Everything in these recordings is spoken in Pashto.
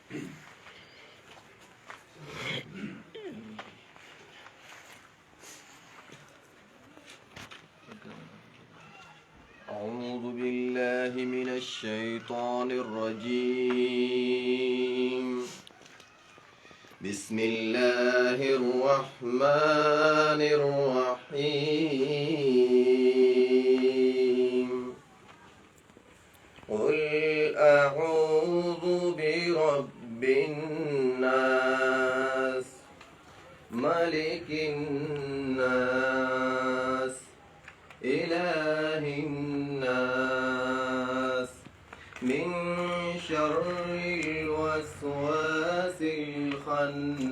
أعوذ بالله من الشيطان الرجيم. بسم الله الرحمن الرحيم. قل أعوذ برب الناس ملك الناس إله الناس من شر الوسواس الخناس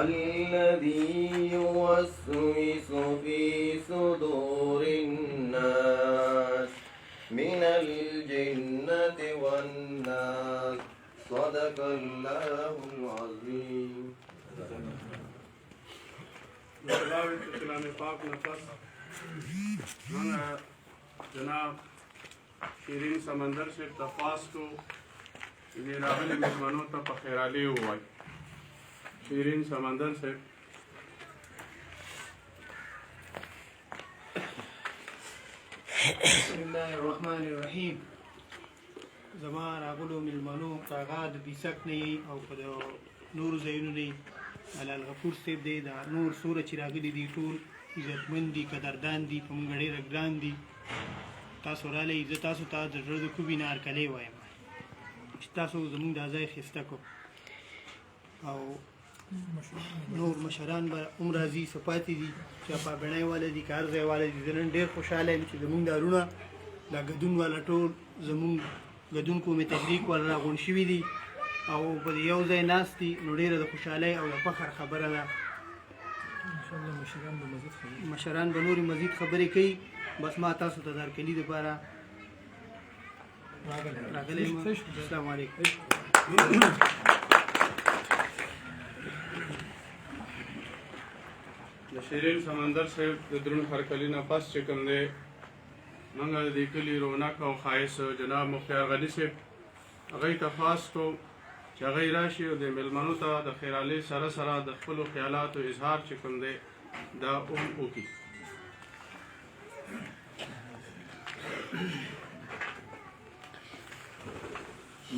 الذي يوسوس في صدور الناس من الجنة والناس. صدق الله العظيم. कलाम पाक नफस मंगा जनाब शीरीन समंदर से तफास को राहुल मेहमानों तक खैराली हुआ शीरीन समंदर से बिस्मिल्लाहिर्रहमानिर्रहीम। ज़मान रागुलो मेहमानों कागाद दिसक नहीं और नूर ज़ैनु नहीं अलाल गफूर सेब दे दा नूर सूरज चिरागली दी टूल इज्जतमंद दी कदरदान दी पमगड़े रगदान दी तासो राले इज्जत तासो ताज रद खूबी नार कले वायम तासो ज़मीन दाज़ाय खिस्ता को और नूर मशरान ब उम्राजी सपाती दी चापा बनाए वाले दी कारज़े वाले दी ज़लन ढेर खुशहाल है ज़मीन दारूना दा गदुन वाला टोल ज़मीन गदुन को में तहरीक वाला गुनशिवी दी او په یو ځای ناست دي نو ډېره د خوشحالۍ او د فخر خبره ده. انشاءالله مشران به نورې مزید خبرې کوي. بس ما تاسو ته درکلي دپاره راغلی یم. السلام علیکم. د شیرین سمندر سے د درون هرکلی نه پس چې کوم دی موږ د دې کلي رونق او ښایست جناب مختار غني صاحب هغوی ته خاص کو چې هغوی راشي او د میلمنو ته د خیرالۍ سره سره د خپلو خیالاتو اظهار چې کوم دی دا وکړي.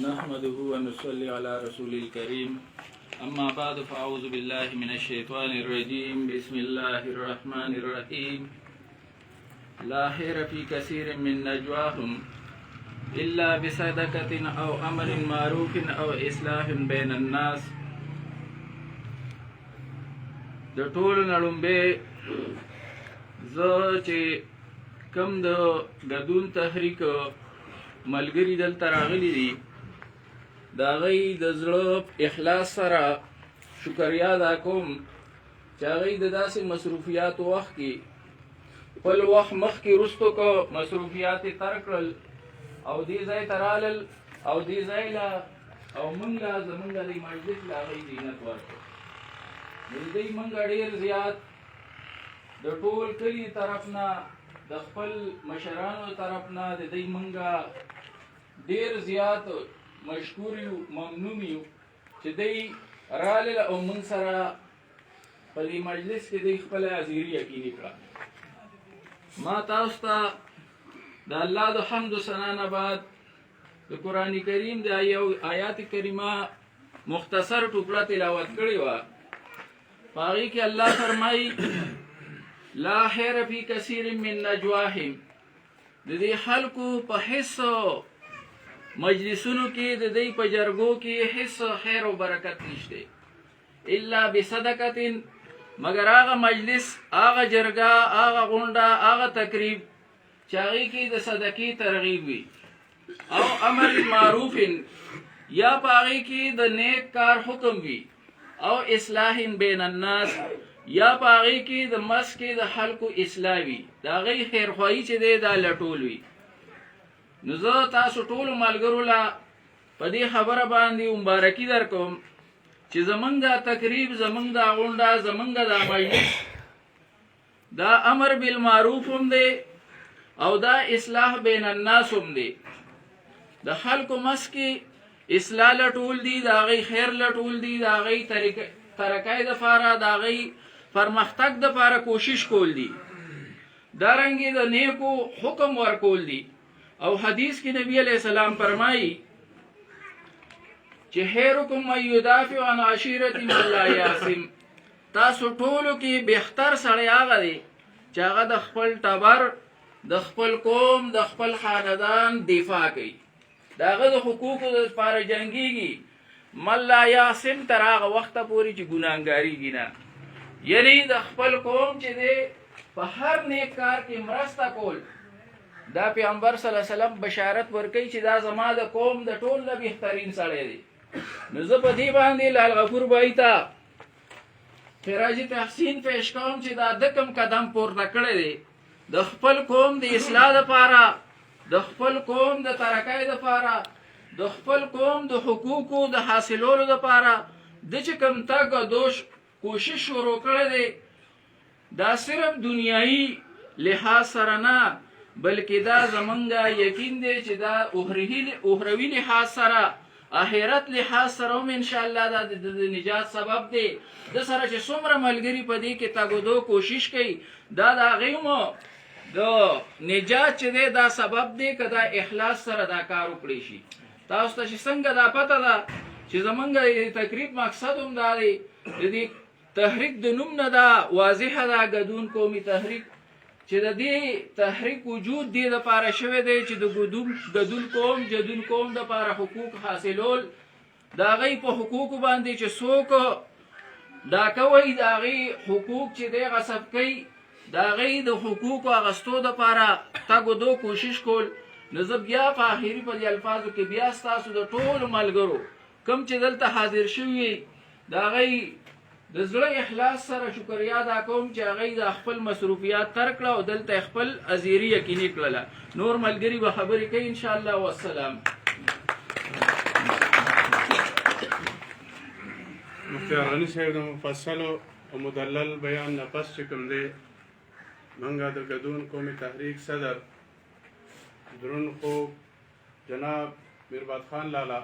نحمده ونصلي على رسول الكريم. أما بعد فأعوذ بالله من الشيطان الرجيم. بسم الله الرحمن الرحيم. لا خير في كثير من نجواهم إلا بصدقة أو أمر معروف أو إصلاح بين الناس. د ټول نړمبه زه چې کم د ګډون تحریک ملګری دلته راغلي دي د هغوی د زړه اخلاص سره شکریا ادا کوم چې هغوی د داسې مصروفیاتو وخت کې خپل وخت مخکې وروستو کو مصروفیات یې ترک کړل او دې ځای ته رالل او دې ځای له او موږ له زموږ د مجلس له هغوی زینت ورکړ. نو د دوی موږ ډېر زیات د ټول کلي طرف نه د خپل مشرانو طرف نه د دوی موږ ډېر زیات مشکور یو ممنون یو چې دوی رالل او موږ سره په دې مجلس کې دوی خپله حاضري یقیني کړه. ما تاسو ته د الله د حمد و ثنا نه بعد د قرآن کریم د یو آیات کریمه مختصر ټوکړه تلاوت کړې وه. په هغې کې الله فرمایي لا خیر فی کثیر من نجواهم. د دې خلکو په هیڅ مجلسونو کې د دوی په جرګو کې هیڅ خیر او برکت نشته الا بصدقه مگر هغه مجلس هغه جرګه هغه غونډه هغه تقریب چې هغې کې د صدقې ترغیب وي او امر معروف یا په هغې کې د نیک کار حکم وي او اصلاح بین الناس یا په هغې کې د مس کې د خلکو اصلاح وي د هغې خیرخواهي چې دی دا لټول وي. نو زه تاسو ټولو ملګرو له په دې خبره باندې مبارکي درکوم چې زمونږ دا تقریب زمونږ دا غونډه زمونږ دا مجلس دا امر بالمعروف هم دی او دا اصلاح بین الناس هم دی. د خلکو مس کې اصلاح لټول دي، د هغې خیر لټول دي، د هغې ترقۍ دپاره، د هغې پرمختګ دپاره کوشش کول دي، دارنګې د نیکو حکم ورکول دي. او حدیث کې نبی علیہ السلام فرمایي چې خیرکم من یدافع عن عشیرة من لا یعصم، تاسو ټولو کې بهتر سړی هغه دی چې هغه د خپل ټبر، د خپل قوم، د خپل خاندان دفاع کوي، د هغه د حقوقو دپاره جنګېږي. من لا یعصم تر هغه وخته پورې چې ګناهګارېږي نه، یعنی د خپل قوم چې دی په هر نیک کار کې مرسته کول. دا پیغمبر صلی الله علیه وسلم بشارت ورکوي چې دا زما د قوم د ټول نه بهترین سړی دی. نو زه په دې باندې لال غفور بھائی ته خراج تحسین پیش کوم چې دا د کوم قدم پورته کړی دی د خپل قوم د اصلاح دپاره، د خپل قوم د ترقۍ دپاره، د خپل قوم د حقوقو د حاصلولو دپاره د چې کوم تګ دوش کوشش شروع کړی دی، دا صرف دنیایي لحاظ سره نه بلکې دا زمونږ یقین دی چې دا اخروي لحاظ سره، آخرت لحاظ سره هم انشاءالله دا د نجات سبب دی. د سره چې څومره ملګري په دې کې تګ و دو کوشش کوي، دا د هغې هم د نجات چې دی دا سبب دی که دا اخلاص سره دا کار وکړی شي. تاسو ته چې څنګه دا پته ده چې زمونږ د تقریب مقصد هم دا دی، د دې تحریک د نوم نه دا واضحه ده ګدون قومي تحریک، چې د دې تحریک وجود دې دپاره شوی دی چې د ګدون قوم جدون قوم دپاره حقوق حاصلول، د هغوی په حقوقو باندې چې څوک دا کوي د هغې حقوق چې دی غصب کوي، د هغې د حقوقو اخیستو دپاره تګ و دو کوشش کول. نو زه بیا په آخري په دې الفاظو کې بیا ستاسو د ټولو ملګرو کوم چې دلته حاضر شوي د هغوی د زړه اخلاص سره شکریا ادا کوم چې هغوی د خپل مصروفیات ترک کړه او دلته خپل حاضري یقیني کړله. نور ملګري به خبرې کوي انشاءالله. والسلام. مفتي ارغني صاحب د مفصل او مدلل بیان نه پس چې کوم دی منګه د ګدون قومي تحریک صدر درون خوب جناب میرباد خان لالا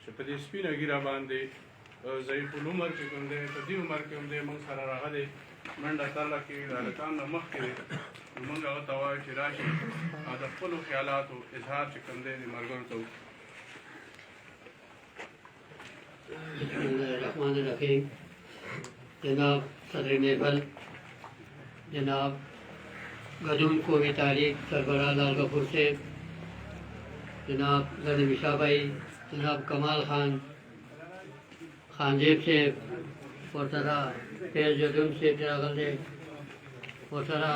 چې په دې سپینه ږیره باندې ضعیف العمر چې کوم دی په دې عمر کې هم دی موږ سره راغلی منډه ترله کې د هلکانو نه مخکې دی، نو موږ هغه ته وایو چې راشي او د خپلو خیالاتو اظهار چې کوم دی د ملګرو ته وکړو. بسم الله الرحمن الرحیم. جناب صدر محفل جناب گدون قومی تحریک سربراہ لال غفور صاحب، جناب غنی شاہ بھائی، جناب کمال خان خانزیب صاحب، ورسره فیض جدون صاحب راغل دی، ورسره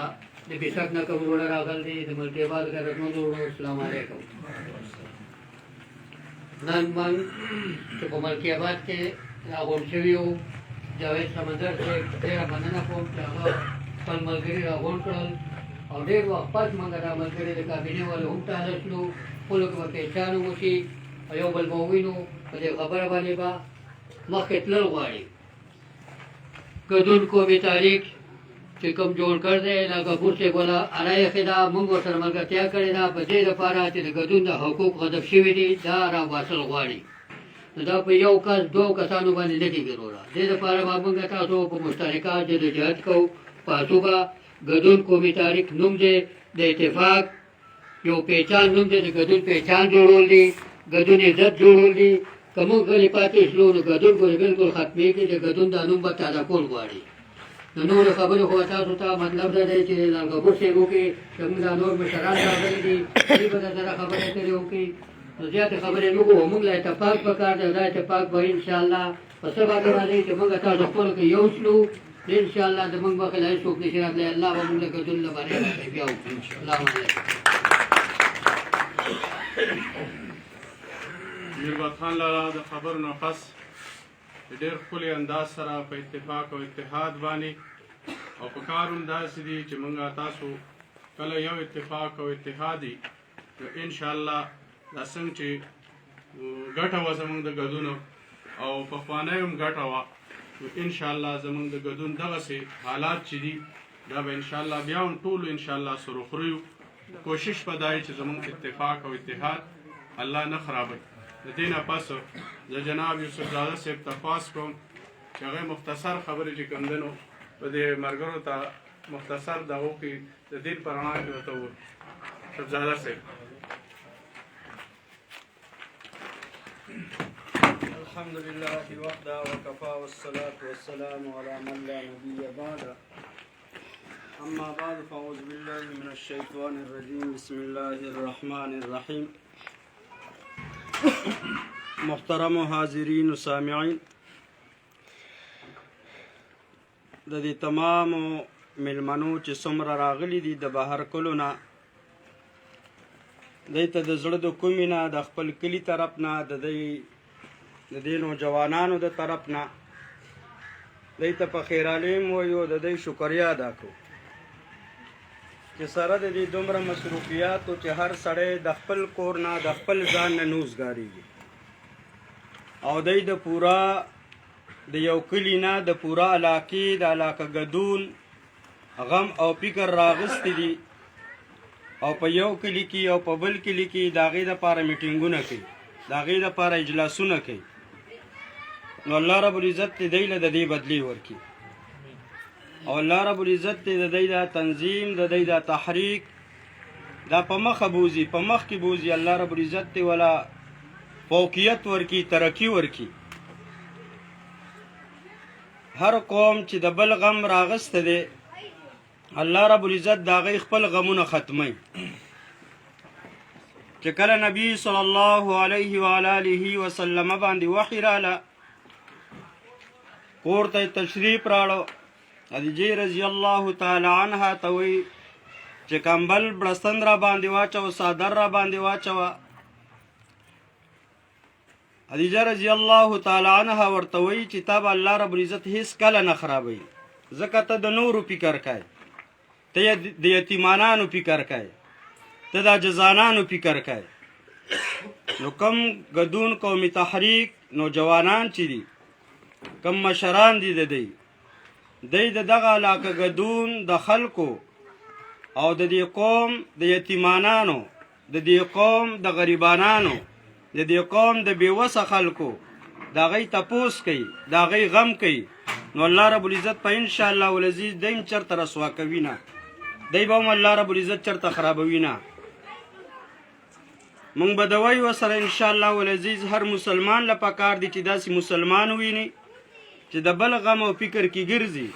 د بیسک نه کوم وروڼه راغل دي، د ملټي آباد غیرتمندو وروڼو السلام علیکم. نن من چې په ملټي آباد کې راغونډ شوي یو جاوید سمندر صاحب ډېره مننه کوم چې هغه خپل ملګري راغونډ کړل او ډېر وخت پس موږ دا ملګري د کابینې والو هم ټاله شلو، خپلو کې به پېچان وشي او یو بل به ووینو. په دې خبره باندې به مخکې تلل غواړي. ګدون قومي تحریک چې کوم جوړ کړ دی لا غفور صاحب والا اړه یې ده، موږ ورسره ملګرتیا کړې ده په دې لپاره چې د ګدون د حقوق غصب شوي دي دا راواصل غواړي. نو دا په یو کس دوو کسانو باندې نه کېږي وروره. دې لپاره به موږ تاسو په مشترکه جدوجهد کوو. پاتو به ګدون قومي تحریک نوم دی د اتفاق یو پېچان نوم دی، د ګدون پېچان جوړول دي، ګدون عزت جوړول دي. که موږ غلي پاتې شلو نو ګدون به بلکل ختمېږي. د ګدون دا نوم به تازه کول غواړي. نو نورې خبرې خو تاسو ته مطلب دا دی چې لال غفور صاحب وکړي، زموږ دا نور مشران راغلي دي دوی به درسره خبرې کړې وکړي. نو زیاتې خبرې نه کوو، موږ له اتفاق پکار دی. دا اتفاق به انشاءالله په څه باندې راځي چې موږ تاسو خپلو کې یو شلو انشاءالله د موږ بخې لا هېڅوک نشي راتلی. الله به موږ له ګدون له بارې راځي بیا وکړو. السلام علیکم. میرباد خان لالا د خبرو نه پس د ډېر ښکلي انداز سره په اتفاق او اتحاد باندې او په کار هم داسې دي چې موږ تاسو کله یو اتفاق او اتحادي نو انشاءالله دا څنګه چې ګټه وه زموږ د ګدونو او پخوانی هم ګټه وه، نو انشاءالله زموږ د ګدون دغسې حالات چې دي دا به انشاءالله بیا هم ټولو انشاءالله سره خورو. کوشش به دا چې زموږ اتفاق او اتحاد الله نه خرابوي. د دې نه پس زه جناب یوسف زاده صاحب ته خواست کوم چې هغه مختصر خبرې چې کوم دی نو په دې ملګرو ته مختصر دغه وکړي د دین په رڼا کې ورته ووایي. یوسف زاده صاحب. الحمد لله وحده وكفى والصلاة والسلام على من لا نبي بعده. أما بعد فأعوذ بالله من الشيطان الرجيم. بسم الله الرحمن الرحيم. محترم حاضرین و سامعین، د دې تمام ملمنو چې څومره راغلي دي د بهر کلو نه، دوی ته د زړه د کومې نه د خپل کلي طرف نه د دې نوجوانانو د طرف نه دوی ته په خیرالیم وایو، د دوی شکریا ادا کوو چې سره د دې دومره مصروفیاتو چې هر سړی د خپل کور نه د خپل ځان نه نوزګارېږي او دوی د پورا د یو کلي نه د پورا علاقې د علاقه ګدون غم او فکر راغستی دي او په یو کلي کې او په بل کلي کې د هغې دپاره میټینګونه کوي، د هغې دپاره اجلاسونه کوي. نو الله رب العزت دې دوی له د دې بدلې ورکړي او الله رب العزت دې د دوی دا تنظیم د دوی دا تحریک دا په مخه بوزي، په مخ کې بوزي. الله رب العزت دې ولا فوقیت ورکړي، ترقي ورکړي. هر قوم چې د بل غم راغسته دی الله رب العزت د هغې خپل غمونه ختموي. چې کله نبی صلی الله علیه وآله وسلم باندې وحی راله، کور ته تشریف راړو، خدیجې رضی الله تعالی عنها ته وایي چې کمبل بړستن را باندې واچوه، څادر را باندې واچوه. خدیجه رضی الله تعالی عنها ورته وایي چې تا به الله رب العزت هیڅ کله نه خرابوي، ځکه ته د نورو فکر کوې، ته د یتیمانانو فکر کوې، ته د عاجزانانو فکر کوې. نو کم ګدون قومي تحریک نوجوانان چې دي، کم مشران دي د دوی د دغه علاقه ګدون د خلکو او د دې قوم د یتیمانانو، د دې قوم د غریبانانو، د دې قوم د بېوسه خلکو د هغوی تپوس کوي، د هغوی غم کوي. نو الله رب العزت په انشاءالله العزیز دی هم چېرته رسوا کوي نه، دی به هم الله رب العزت چېرته خرابوي نه. موږ به د وایو سره انشاءالله العزیز هر مسلمان له پکار دی چې داسې مسلمان وویني چې د بل غم او فکر کې ګرځي،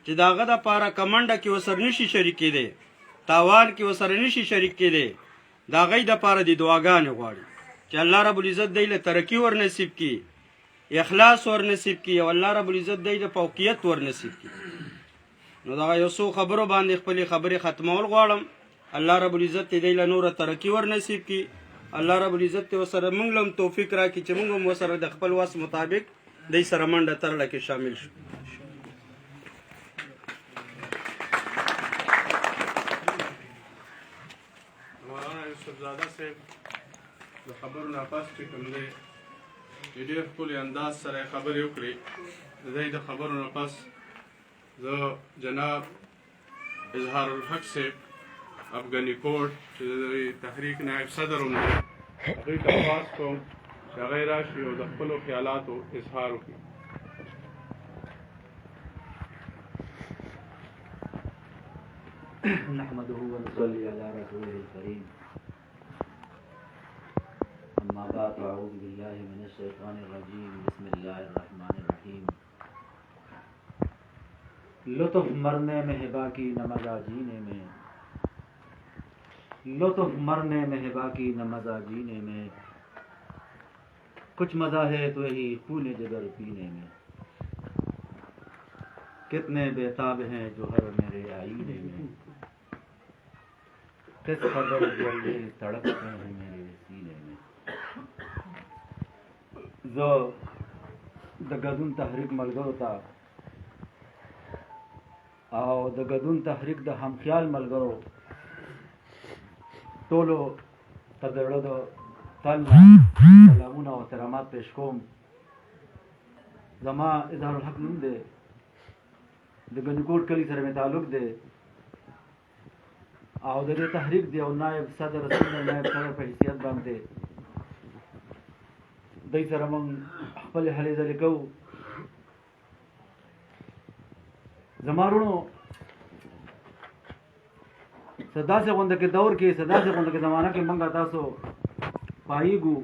چې د هغه دپاره کمنډه کې ورسره نشي شریک کېدی، تاوان کې ورسره نشي شریک کېدی. د هغوی دپاره دې دعاګانې غواړي چې الله رب العزت دی له ترقي ور نصیب کړي، اخلاص ور نصیب کړي او الله رب العزت دی د فوقیت ور نصیب کړي. نو دغه یو څو خبرو باندې خپلې خبرې ختمول غواړم. الله رب العزت دی له نوره ترقي ور نصیب کړي. الله رب العزت ورسره موږ له هم توفیق راکړي چې موږ هم ورسره د خپل وس مطابق دی سره منډه ترړه کې شامل شو. مولانا یوسف زاده صاحب د خبرو نه پس چې کوم دی چې ډېر ښکلي انداز سره یې خبرې وکړې، د دوی د خبرو نه پس زه جناب اظهار الحق صاحب افغاني کوټ چې د دوی تحریک نایب صدر هم دی، هغوی ته خواست کوم چې هغوی راشي او د خپلو خیالاتو اظهار وکړي. نحمده ونصلي على رسوله الكريم. أما بعد أعوذ بالله من الشيطان الرجيم. بسم الله الرحمن الرحيم. लुत्फ मरने में है बाकी न मज़ा जीने में, लुत्फ मरने में है बाकी न मज़ा जीने में, कुछ मज़ा है तो यही खून जिगर पीने में, कितने बेताब हैं जो हर मेरे आईने में, किस कदर जल्दी तड़पते हैं मेरे सीने में. जो د ګډون تحریک ملګرو ته او د ګډون تحریک د همخیال ملګرو ټولو ته د زړه د تل نه سلامونه او احترامات پیش کوم. زما اظهار الحق نوم دی، د ګنجګوټ کلي سره مې تعلق دی او د دې تحریک دی او نایب صدر نایب صدر په حیثیت باندې دای سره موږ خپل هلې ځلې کوو. زما وروڼو څه داسې غونډه کې دور کې څه داسې غونډه کې زمانه کې موږ تاسو پایېږو.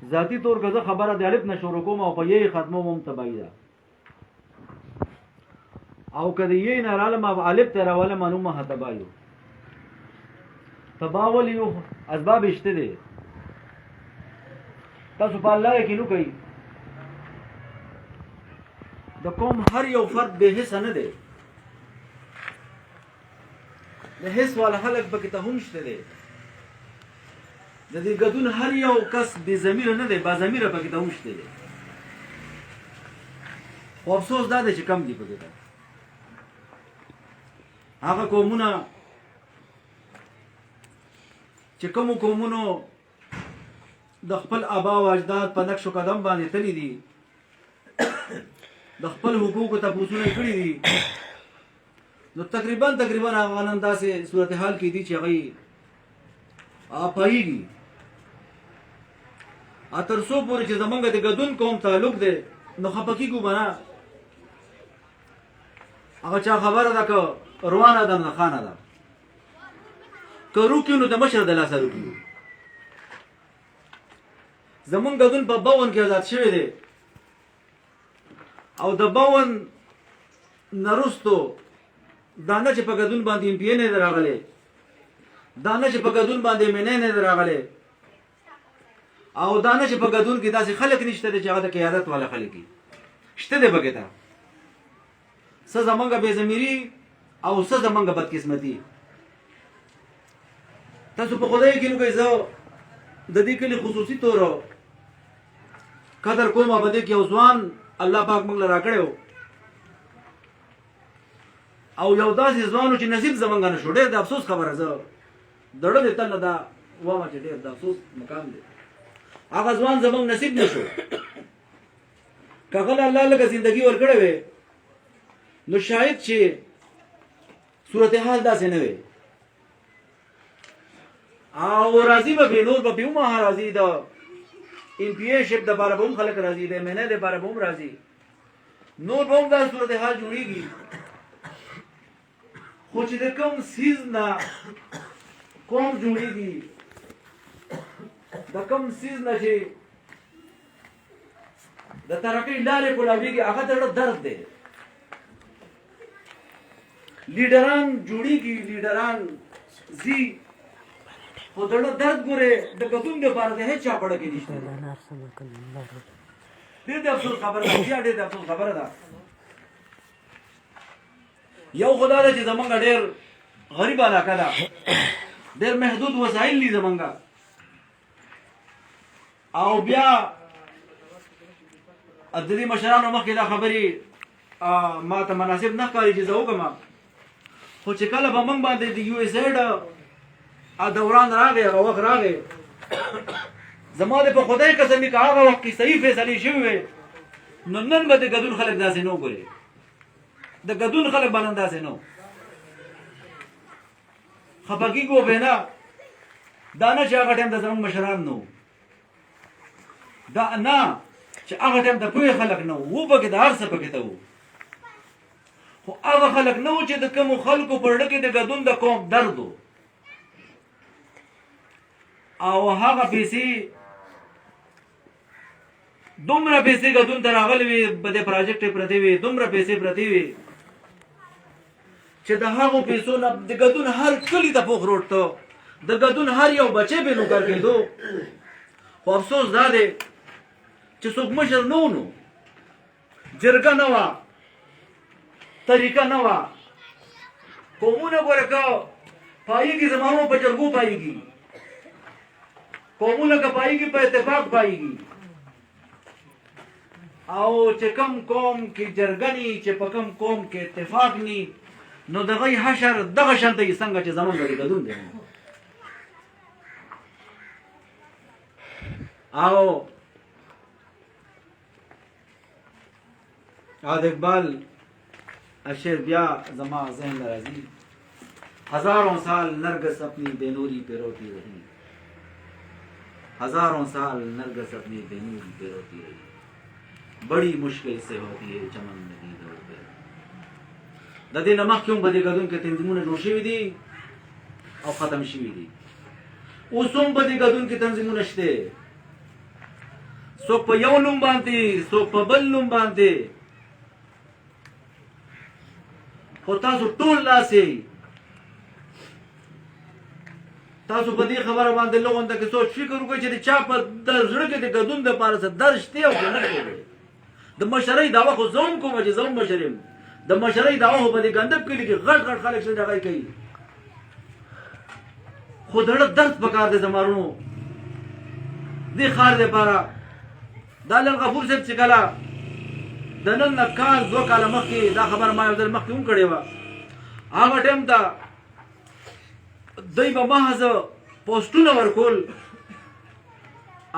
ذاتی طور که زه خبره د الف نه شروع کوم او په یې ختموم هم تباهي ده، او که د یې نه رالم او الف ته راولم نو هم تباهي. تباه ولې یو اسباب شته دي، تاسو په الله یقین کوئ. د قوم هر یو فرد به حص نه دی، د حص والا خلک پکې ته هم شته دی. د دې ګډون هر یو کس بې ضمیر نه دی، با ضمیره پکې ته هم شته دی. خو افسوس دا دی چې کم دي پکې ته هغه قومونه چې کومو قومونو د خپل آبا او اجداد په نقش و قدم باندې تللی دي، د خپل حقوقو تپوسونه کړي دي، نو تقریبا افغانان داسې صورتحال کې دي چې هغوی پایېږي. تر څو پورې چې زمونږ د ګډون قوم تعلق دی نو خفه کېږو به نه. هغه چا خبره ده که روانه ده نه خانه ده، که روکیو نو د مشر د لاسه روکیو. زمونږ ګډون په 52 کې آزاد شوی دی، او د 52 نه وروستو دا نه چې په ګډون باندې ایم پی ای نه دی راغلی، دا نه چې په ګډون باندې ایم این ای نه دی راغلی، او دا نه چې په ګډون کې داسې خلک نشته دی چې هغه د قیادت والا خلک وي. شته دی پکې ته څه زمونږ بې ضمیري او څه زمونږ بدقسمتي. تاسو په خدای یقین کوئ، زه د دې کلي خصوصي طور قدر کوم. په دې کې یو ځوان الله پاک موږ له راکړی و، او یو داسې ځوان و چې نصیب زمونږ نه شو. ډېر د افسوس خبره، زه دړه دې تل نه دا وایم چې ډېر د افسوس مقام دی. هغه ځوان زمونږ نصیب نه شو. که هغه الله لږه زندګي ورکړې وې نو شاید چې صورتحال داسې نه وي، او راضي به وي، نور به هم راضي. د ایم پی ای شپ دپاره به هم خلک راضي، د ایم این ای دپاره به هم راضي، نور به هم دا صورتحال جوړېږي. خو چې د کوم څیز نه قوم جوړېږي، د کوم څیز نه چې د ترقۍ لارې کولاوېږي، هغه د زړه درد دی. لیډران جوړېږي، لیډران ځي، خو د زړه درد ګورې د ګډون دپاره د هېڅ چا پړه کې نشته. ډېر د افسوس خبره ده، بیا ډېر د افسوس خبره ده. یو خو دا ده چې زمونږ ډېر غریب علاقه ده، ډېر محدود وسایل دي زمونږ، او بیا د دې مشرانو مخکې دا خبرې ما ته مناسب نه ښکاري چې زه وکړم. خو چې کله به موږ باندې د یو ایس ایډ دوران راغی، هغه وخت راغی، زما د په خدای قسم که هغه وخت کې صحیح فیصلې شوې وې نو نن به د ګډون خلک داسې نه وګوري، د ګډون خلک به نن داسې نه و. خفه کېږو به نه، دا نه چې هغه ټایم ته زموږ مشران نه وو، دا نه چې هغه ټایم ته پوهې خلک نه وو، پکې د هر څه پکې ته وو، خو هغه خلک نه وو چې د کومو خلکو په زړه کې د ګډون د قوم درد و، او هغه پیسې دومره پیسې ګډون ته راغلې وې، په دې پراجیکټ یې پرتې وې، دومره پیسې پرتې وې چې د هغو پیسو نه د ګډون هر کلي ته پوخ روټ ته، د ګډون هر یو بچی بې نوکر کېدو. خو افسوس دا دی چې څوک مشر نه و، نو جرګه نه وه، طریقه نه وه. قومونه ګوره که پایېږي زمانو په جرګو پایېږي، قومونه که پایېږي په اتفاق پایېږي، او چې کم قوم کې جرګه ني، چې په کم قوم کې اتفاق ني، نو دغه حشر دغه شانته یې څنګه چې زمونږ د ګډون دی. او د اقبال اشعر بیا زما ذهن راځي، हजारों साल नरगस अपनी बेनूरी पे रोती रही, हजारों साल नरगस अपनी बेनूर पे रोती रही, बड़ी मुश्किल से होती है चमन नदी दौड़ पे। ददे नमक क्यों बदे गदुन के तंजीमों ने रोशी दी और खत्म शी दी, उसों बदे गदुन की तंजीमों नशते सो पयौलुम बांधे सो पबल्लुम बांधे होता सो टोल लासे तासो बदी खबर बांधे लोगों तक सोच फिक्र को चली चाप दर जुड़ के गदुन दे पार से दर्शते हो के न हो द मशरई दावा को जोम को वजह जोम मशरिम द मशरई दावा हो बदी गंदब के लिए गट गट खालिक से जगह कही खुदड़ दर्द पकार दे जमारू दे खार दे पारा दालन गफूर से चिकला दनन नकान दो काला मक्की दा खबर मा उधर मक्की उन कड़ेवा आवा टाइम ता दई बाबा हज पोस्टून वर्कोल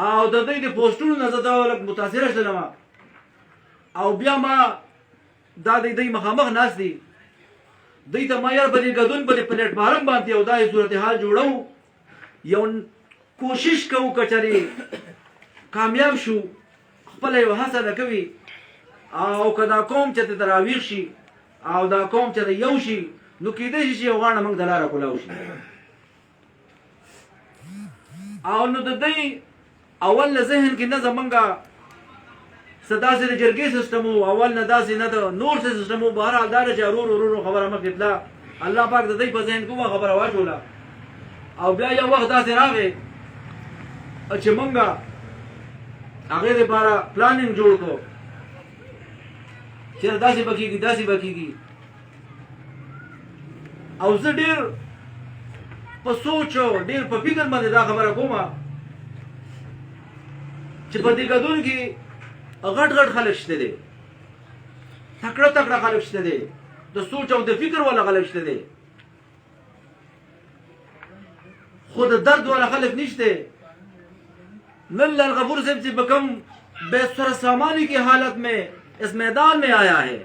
आव दई दे पोस्टून नजदा लक मुतासिर शलमा आव बिया मा दा दई मखामख नास दी दई त मायर बदे गदुन बदे प्लेटफार्म बांधती हो दा सूरत हाल जोड़ऊ यौन कोशिश कऊ कचरी कामयाब शू खपले वहासा द कवि आव कदा कोम चते तरावीख शी आव दा कोम चते यौशी नु कीदे शी वगाना मंग दलारा कोलावशी आव नु दई अवल ذهن کې نه زمنګا صدا سے جرګي سیستم او اول نه داسې نه د نور سے سیستم او بهر حال دار ضرور ورو خبره مکه اطلاع الله پاک د دې په ذهن کومه خبره واچولا او بیا یو وخت داسې راغی چې مونږه هغه لپاره پلانینګ جوړ کړو چې داسې بکیږي او زه ډیر په سوچو ډیر په فکر باندې دا خبره کومه چې په دې ګډون کې غټ خلک شته دي تکړه خلک شته دي د سوچ او د فکر ولا خلک شته دي خود درد والا خلق نشتے نل الغفور صاحب سے بکم بے سر سامانی کی حالت میں اس میدان میں آیا ہے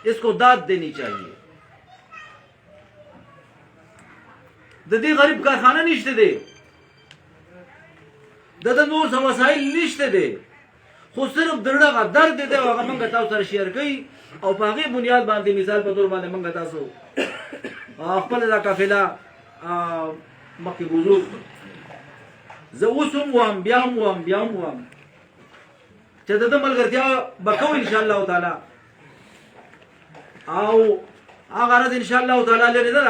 اس کو داد دینی چاہیے ددی غریب کارخانہ نشتے دے دد نور سا وسائل نشتے دے خود صرف درڑا کا درد دے وغا منگا تاو سر شیئر کئی او پاگی بنیاد باندی مثال پر دور باندے منگا تاسو اخپل دا کافلہ مکی بزرگ زه اوسم وام بیام چې د دې ملګرتیا بکو ان شاء الله تعالی او هغه راز ان شاء الله تعالی لري دا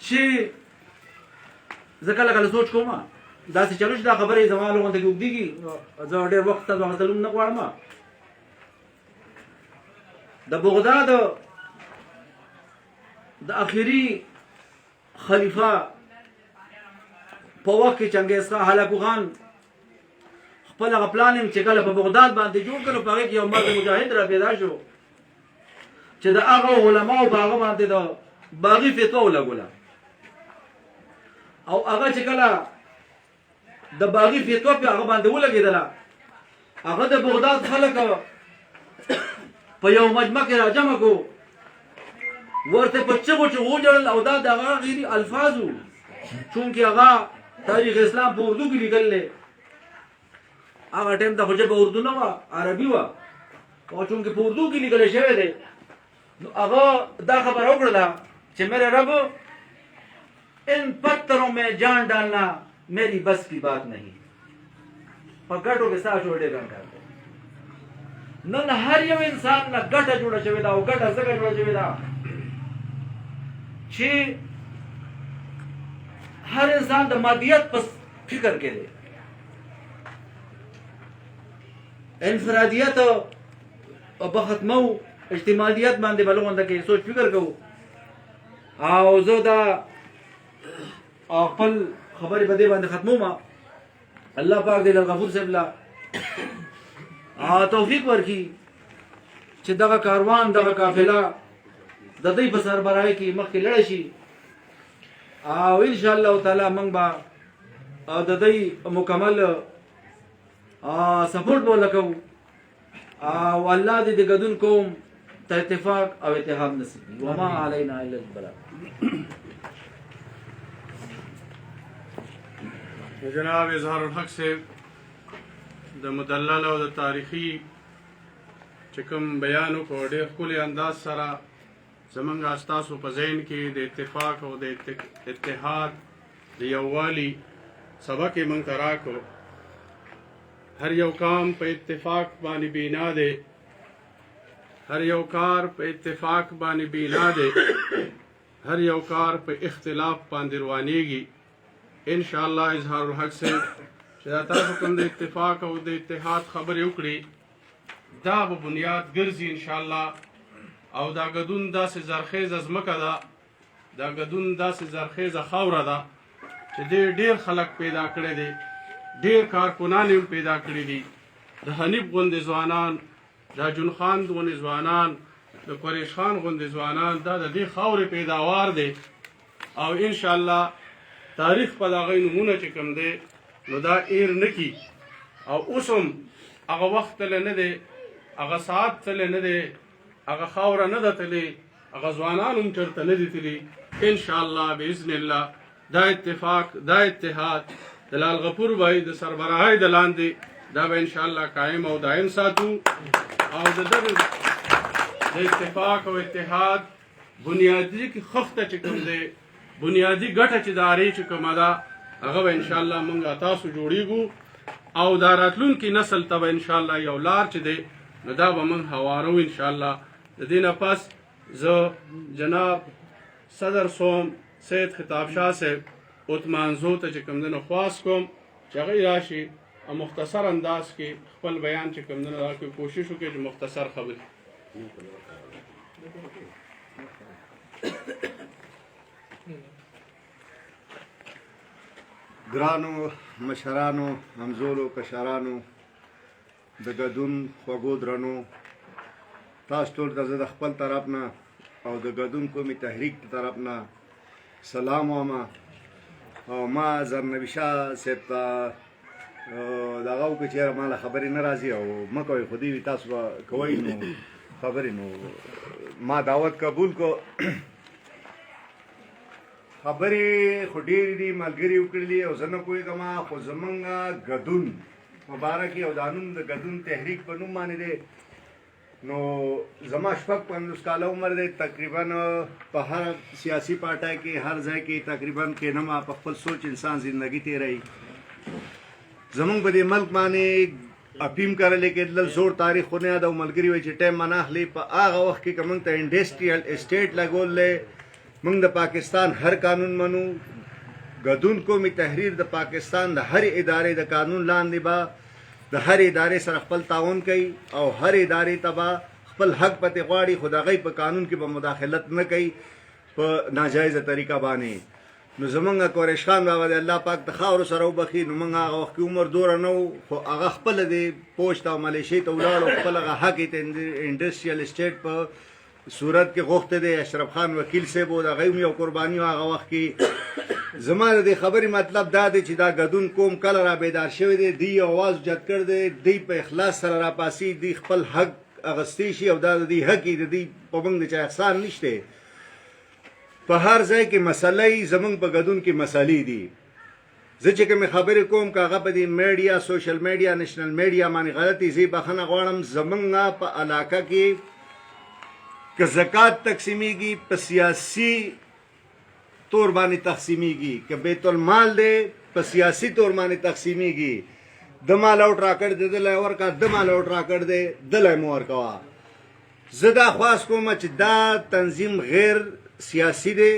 چې زکه لکه سوچ کوم دا چې چلوش دا خبرې زموږ لغون ته وګديږي زه ډېر وخت ته غوښتلم نه غواړم د بغداد د اخیری خلیفہ په وخت کې چنګیز خان هلاکو خان خپل هغه پلانینګ چې کله په بغداد باندې جوړ کړو په هغه کې یو مرد مجاهد را پیدا شو چې د هغه علماو په هغه باندې د باغی فتوا ولګوله او هغه چې کله د باغی فتوا په هغه باندې ولګېدله هغه د بغداد خلک په یو مجمع کې راجمع کو ورته پچغو چې وجړل او دا دغه غیري الفاظو چونکه هغه تاریخ اسلام په اردو کې لیکل لې هغه ټیم ته خو په اردو نه و عربي و او چونکه په اردو کې لیکل شوی دی نو هغه دا خبر وکړه چې میرے رب ان پتھروں میں جان ڈالنا میری بس کی بات نہیں پکټو کې ساش وړې ګڼ نن هر یو انسان نه ګټه جوړه شوی دا او ګټه څنګه جوړه شوی دا چې هر انسان د مادیت پر فکر کوي انفرادیت او بختمو اجتماعیت باندې بلغون د کې سوچ فکر کوو او زه دا خپل خبرې په دې باندې ختموم الله پاک دې الغفور صاحب لا توفیق ورکړي چې دغه کاروان دغه قافله د دې په سربراهۍ کې مخکې لړ شي او ان شاء الله تعالی موږ به د دې مکمل سپورټ وکړو او الله دې د ګډون قوم ته اتفاق او اتحاد نصیب وما علینا الا البلاغ جناب اظهار الحق صاحب د مدلل او د تاریخي چې کوم بیان وکړو ډېر ښکلي انداز سره زمونږ ستاسو په ذهن کې د اتفاق او د اتحاد د یووالي سبق یې موږ ته راکړو. هر یو کام په اتفاق باندې بنا دی، هر یو کار په اتفاق باندې بنا دی، هر یو کار په اختلاف باندې روانېږي. ان شاء الله اظهار الحق صاحب چې دا تاسو کوم د اتفاق او د اتحاد خبرې وکړي دا به بنیاد ګرځي ان شاء الله. او دا ګدون داسې زرخیزه ځمکه ده، دا ګدون داسې زرخیزه خاوره ده چې ډېر خلک پیدا کړی دی، ډېر کارکنان یې پیدا کړي دي. د حنیف غوندې ځوانان، د جون خان غوندې ځوانان، د قریش خان غوندې ځوانان، دا د دې خاورې پیداوار دی. او ان شاء الله تاریخ په د هغوی نومونه چې کوم دی نو دا ایر نه کي. او اوس هم هغه وخت تللی نه دی، هغه ساعت تللی نه دی، هغه خاوره نه ده تللی، هغه ځوانان هم چېرته نه دي تللي. ان شاء الله باذن الله دا اتفاق، دا اتحاد د لال غفور بھائی د سربراهۍ د لاندې دا به ان شاء الله قایم او دایم ساتو. او د دغه د اتفاق او اتحاد بنیادي خښته چې کوم دی، بنیادي ګټه چې د هغې چې کومه ده هغه به ان شاء الله موږ تاسو جوړېږو. او دا راتلونکي نسل ته به ان شاء الله یو لار چې دی نو دا به موږ هوارو ان شاء الله. د دې نه پس زه جناب صدر صوم سید خطاب شاه صاحب عثمانزو ته چې کوم دی نو خواست کوم چې هغوی راشي او مختصر انداز کې خپل بیان چې کوم دی نو راکړي. کوشش وکړي چې مختصر خبرې. ګرانو مشرانو، همزولو کشرانو، د ګدون خوږو درنو، تاسو ټول ته زه د خپل طرف نه او د ګدون قومي تحریک طرف نه سلام وایم. او ما زرنبي شاه صاحب ته دغه وکړو چې یاره ما له خبرې نه راځي او مه کوئ، خو دې وي تاسو به کوئ نو خبرې. نو ما دعوت قبول کو. خبرې خو ډېرې دي، ملګري وکړلي او زه نه پوهېږم، خو زمونږ ګدون مبارک او دا نوم د ګدون تحریک په نوم باندې دی. نو زما 55 کاله عمر دی. تقریبا په هر سیاسي پارټۍ کې هر ځای کې تقریبا کینما په خپل سوچ انسان زندگی تېروي. زمونږ په دې ملک باندې اپیم کرلی کېدل زوړ تاریخ خو نه یاد او ملګري وایي چې ټایم نه اخلي. په هغه وخت کې که موږ ته انډسټریل اسټیټ لګول دی، موږ د پاکستان هر قانون منو. ګدون قومي تحریر د پاکستان د هر ادارې د قانون لاندې به د هر ادارې سره خپل تعاون کوي او هر ادارې ته به خپل حق پتې غواړي، خو د هغوی په قانون کې به مداخلت نه کوي په ناجایزه طریقه باندې. نو زمونږ قریش خان بابا د الله پاک د خاورو سره وبخي. نو موږ هغه وخت کې عمر دوره نه و، خو هغه خپله د پوسټ او ملیشې ته ولاړو، خپل هغه حق یې ته انډسټریل اسټیټ په صورت کې غوښته دی. اشرف خان وکیل صاحب و، د هغوی هم یو قرباني و هغه وخت کې. زما د دې خبرې مطلب دا دی چې دا ګدون قوم کله را بیدار شوی دی، دوی اواز اوچت کړی دی، دوی په اخلاص سره راپاسي، دوی خپل حق اخیستی شي او دا د دوی حق یې د دوی په موږ د چا احسان نشته. په هر ځای کې مسله زمونږ په ګدون کې مسلې دي. زه چې کومې خبرې کوم که هغه په دې میډیا، سوشل میډیا، نیشنل میډیا باندې غلطې زه بخښنه غواړم. زمونږ په علاقه کې که زکات تقسیمیږي په سیاسي طور باندې تقسیمیږي، که بیت المال دی په سیاسي طور باندې تقسیمیږي. د مال اوټ راکړ دی دلی ورکړه، د مال اوټ راکړ دی دلی مو ورکوه. زه دا خواست کوم چې دا تنظیم غیر سیاسي دی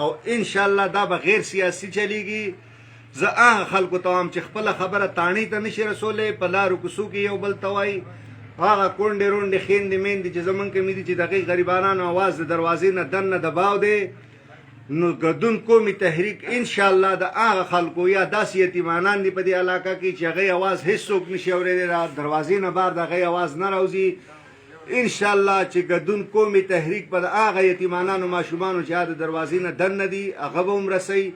او انشاءالله دا به غیر سیاسي چلیږي. زه هغه خلکو ته وایم چې خپله خبره تاڼۍ ته نشي رسولی، په لارو کوڅو کې یو بل ته وایي. هغه کونډې رونډې خویندې میندې چې زمونږ کمې دي چې د هغې غریبانانو اواز د دروازې نه دننه دباو دی. نو ګدون قومي تحریک انشاءالله د هغه خلکو یا داسې یتیمانان دي په دې علاقه کې چې هغې اواز هېڅوک نشي اورېدی، دروازې نه بار د هغې اواز نه راوځي. انشاءالله چې ګدون قومي تحریک په د هغه یتیمانانو ماشومانو چې د دروازې نه دننه دي هغه به هم رسوي.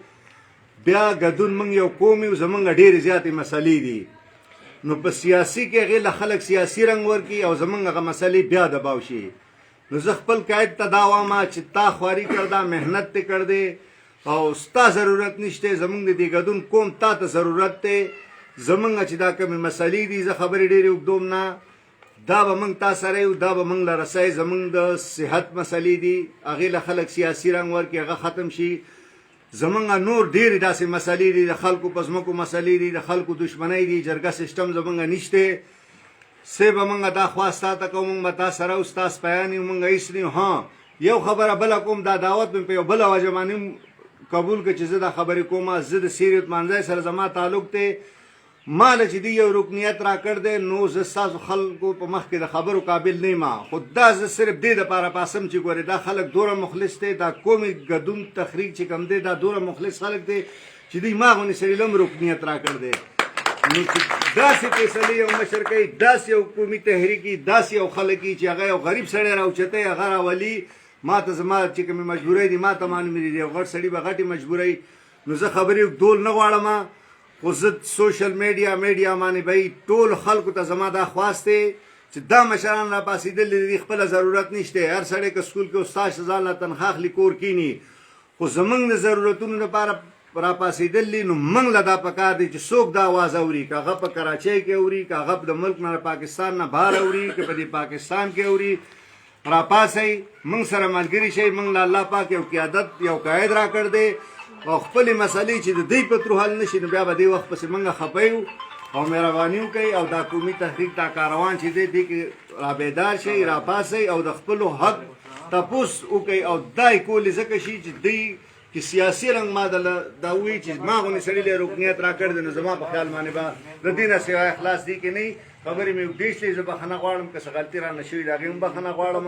بیا ګدون موږ یو قوم یو، زمونږ ډېرې زیاتې مسلې دي. نو په سیاسي کې هغې له خلک سیاسي رنګ ورکړي او زمونږ هغه مسلې بیا دباو شي. نو زه خپل قاید ته دا وایم چې تا خواري کړ دا، محنت ته کړ دی، او ستا ضرورت نشته زمونږ د دې ګډون قوم تا ته ضرورت دی زمونږ چې دا کومې مسلې دي زه خبرې ډېرې اوږدوم نه دا به موږ تا سره یو دا به موږ له رسۍ زمونږ د صحت مسلې دي هغې له خلک سیاسي رنګ ورکړي هغه ختم شي زمونږ نور ډېرې داسې مسلې دي د خلکو په ځمکو مسلې دي د خلکو دشمنۍ دي جرګه سیسټم زمونږ نشته سی به موږ دا خوا ستا ته کوو موږ به تا سره او ستا سپیان یو موږ هېڅ نه یو ها یو خبره بله کوم دا دعوت مې په یو بله وجه باندې قبول کړه چې زه دا خبرې کوم زه د سیریت مانځی سره زما تعلق دی ما له چې دی یو رکنیت راکړ دی نو زه ستاسو خلکو په مخ کې د خبرو قابل نه یم خو دا زه صرف دې دپاره پاسم چې ګورې دا خلک دومره مخلص دی دا قومي ګډون تخریک چې کوم دی دا دومره مخلص خلک دی چې دوی ما غوندې سړي له هم رکنیت راکړ دی نو چې داسې فیصلې یو مشر کوي داسې یو قومي تحریکي داسې یو خلک چې هغه یو غریب سړی راوچتی هغه راولي ما ته زما چې کومې مجبورۍ دي ما ته معلومې دي یو غټ سړي به غټې مجبورۍ نو زه خبرې ډول نه غواړم خو زه سوشل میډیا باندې به ټول خلکو ته زما دا خواست دی چې دا مشران راپاڅېدلي دي خپله ضرورت نشته هر سړی که سکول کې استاد شه ځان له تنخوا اخلي کور کینی خو زموږ د ضرورتونو لپاره راپاڅېدلي نو موږ له دا پکار دی چې څوک دا آواز اوري که هغه په کراچۍ کې اوري که هغه د ملک نه پاکستان نه بهر اوري که په دې پاکستان کې اوري راپاسئ موږ سره ملګري شئ موږ له الله پاک یو قیادت یو قاید راکړ دی او خپلې مسلې چې د دوی په ترو حل نه شي نو بیا به دې وخت پسې موږ خفه یو او مهرباني وکئ او دا قومي تحریک دا کاروان چې دی دې کې رابیدار شئ راپاسئ او د خپلو حق تپوس وکئ او دا یې کولې ځکه شي چې دوی چې سیاسي رنګ ما دا ووایي چې ما غوندې سړي له رکنیت راکړ دی نو زما په خیال باندې به د دې نه سوای اخلاص دی کې نه خبرې مې اوږدې شوې زه بخښنه غواړم که څه غلطي رانه شوي د هغې هم بخښنه غواړم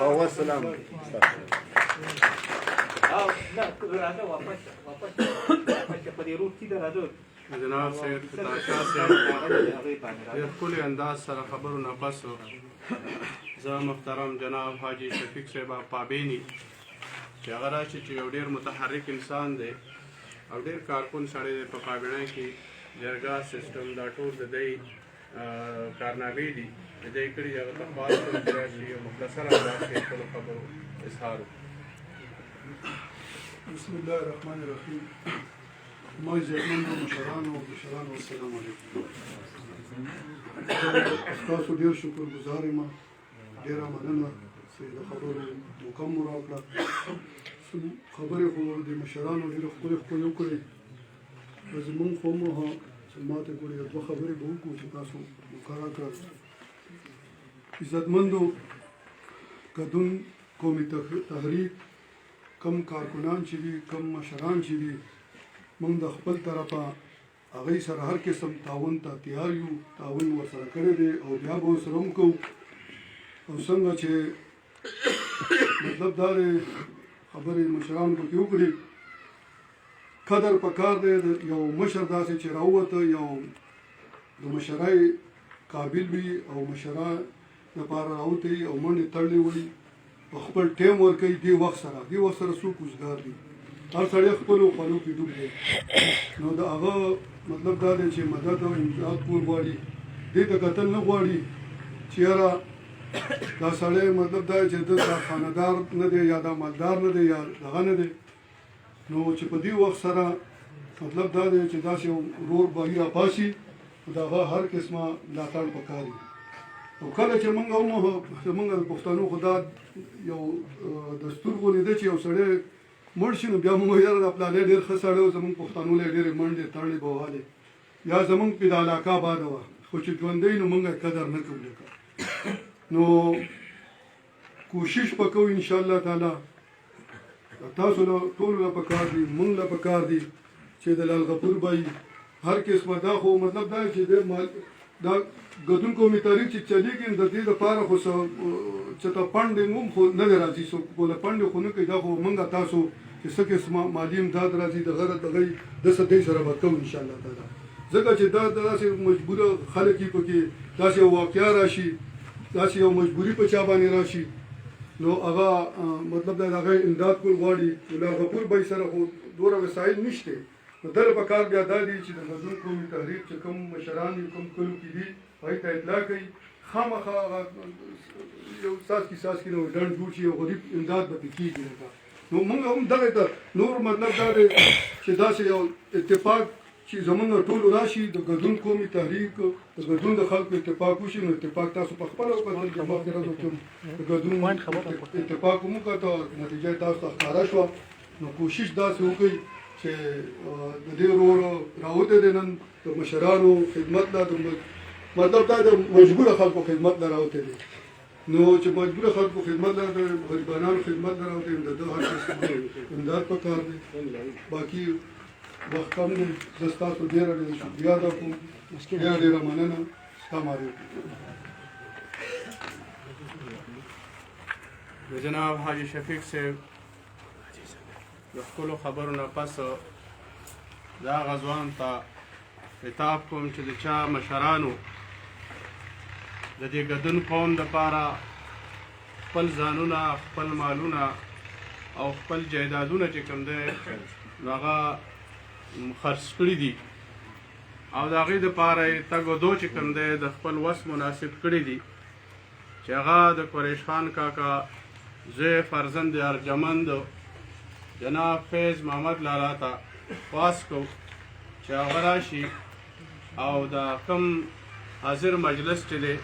او والسلام جناب سید فتاح صاحب د ښکلي انداز سره خبرو نه پس زه محترم جناب حاجي شفیق صاحب پابینی چې هغه راشي چې یو ډېر متحرک انسان دی او ډېر کارکون سړی دی په پابینۍ کې جرګه سیسټم دا ټول د دی کارنامې دي د دی کړي هغه ته خواست کوم چې راشي یو مختصر انداز کې خپلو خبرو اظهار وکړي بسم الله الرحمن الرحیم ما عزتمندو مشرانو بشرانو السلام علیکم تاسو ډېر شکر ګزار یم ډېره مننه چې د خبرو موقع مو راکړه خبرې خو د مشرانو ډېرې ښکلې وکړې زمونږ خو مو چې ما ته ګورې دوه خبرې به وکړو چې تاسو مقرره کړل عزتمندو ګډون قومي تحریک کم کارکنان چې دي کم مشران چې دي موږ د خپل طرفه هغوی سره هر قسم تعاون ته تیار یو تعاون ورسره کړی دی او بیا به ورسره هم کوو او څنګه چې مطلب دا دی خبرې مشرانو پکې وکړي قدر پکار دی یو مشر داسې چې راووته یو د مشرۍ قابل وي او مشره لپاره راوتی او منډې تړلې وي او خپل ټیم ورکوي دې وخت سره څوک اوزګار دي هر سړی خپلو خولو کې ډوب دی نو د هغه مطلب دا دی چې مدد او امداد کول غواړي دې ته کتل نه غواړي چې یاره دا سړی مطلب دا چې د خانهدار نه دی یا دا مالدار نه دی یا دغه نه دی نو چې په دې وخت سره مطلب دا دی چې داسې ورور بهي راپاسي نو د هغه هر قسمه ملاتړ پکار وي او کله چې موږ زموږ د پښتنو خو دا یو دستور غوندې دی چې یو سړی مړ شي نو بیا موږ یاره دا پلانی ډېر ښه سړی و زموږ پښتنو له ډېرې منډې تړلې به والې یا زموږ پې د علاقه آباده وه خو چې ژوندی نو موږ قدر نه کوو لکه نو کوشش به کوو انشاءالله تعالی تاسو له ټولو له پکار دي موږ له پکار دي چې د لال غفور بھائی هر قسمه دا خو مطلب دا چې دا ګډون قومي تحریک چې چلېږي د دې دپاره خو څه ته فنډینګ هم خو نه دی راځي څوک بوله فنډ خو نه کوي دا خو موږ تاسو چې څه قسمه مالي امداد راځي د غره دغه داسې دی سره به کوو انشاءالله تعالی ځکه چې دا داسې مجبوره خلک یې پکې داسې یو واقعه راشي داسې یو مجبوري په چا باندې راشي نو هغه مطلب دا د هغه امداد کول غواړي لال غفور بھائی سره خو دومره وسایل نشته نو دله په کار بیا دا دی چې د ګډون قومي تحریک چې کوم مشران دي کوم کلو کې دي هغوی ته اطلاع کوي خامخا یو څاڅکي نو ډنډ جوړ شي او غریب امداد به پرې کېږي لکه نو موږ هم دغه ته نور مطلب دا دی چې داسې یو اتفاق چې زمونږ ټولو راشي د ګډون قومي تحریک د ګډون د خلکو اتفاق وشي نو اتفاق تاسو په خپله وکړئ چې مخکې ورځو کې د ګډون اتفاق مو وکړ نتیجه تاسو ته ښکاره شوه نو کوشش داسې وکړئ چې د دې ورو راوته دي نن د مشرانو خدمت لا مطلب دا د مجبور خلکو خدمت لا راوته دي نو چې مجبور خلکو خدمت لا د غریبانو خدمت لا راوته دي د هر څه امداد پکار دي باقي وخت کم دی زه ستاسو ډېره شکریه ادا کوم ډېره مننه السلام علیکم د جناب حاجي شفیق صاحب د خپلو خبرو نه پس دا غزوان ته خطاب کوم چې د چا مشرانو د دې ګدون قوم دپاره خپل ځانونه خپل مالونه او خپل جایدادونه چې کوم دی نو هغه خرڅ کړي دي او د هغې دپاره یې تګ و دو چې کوم دی د خپل وس مناسب کړي دي چې هغه د قریش خان کاکا زوی فرزند ارجمند جناب فیض محمد لالا ته خواست کو چې هغه راشي او د کم حاضر مجلس چې دی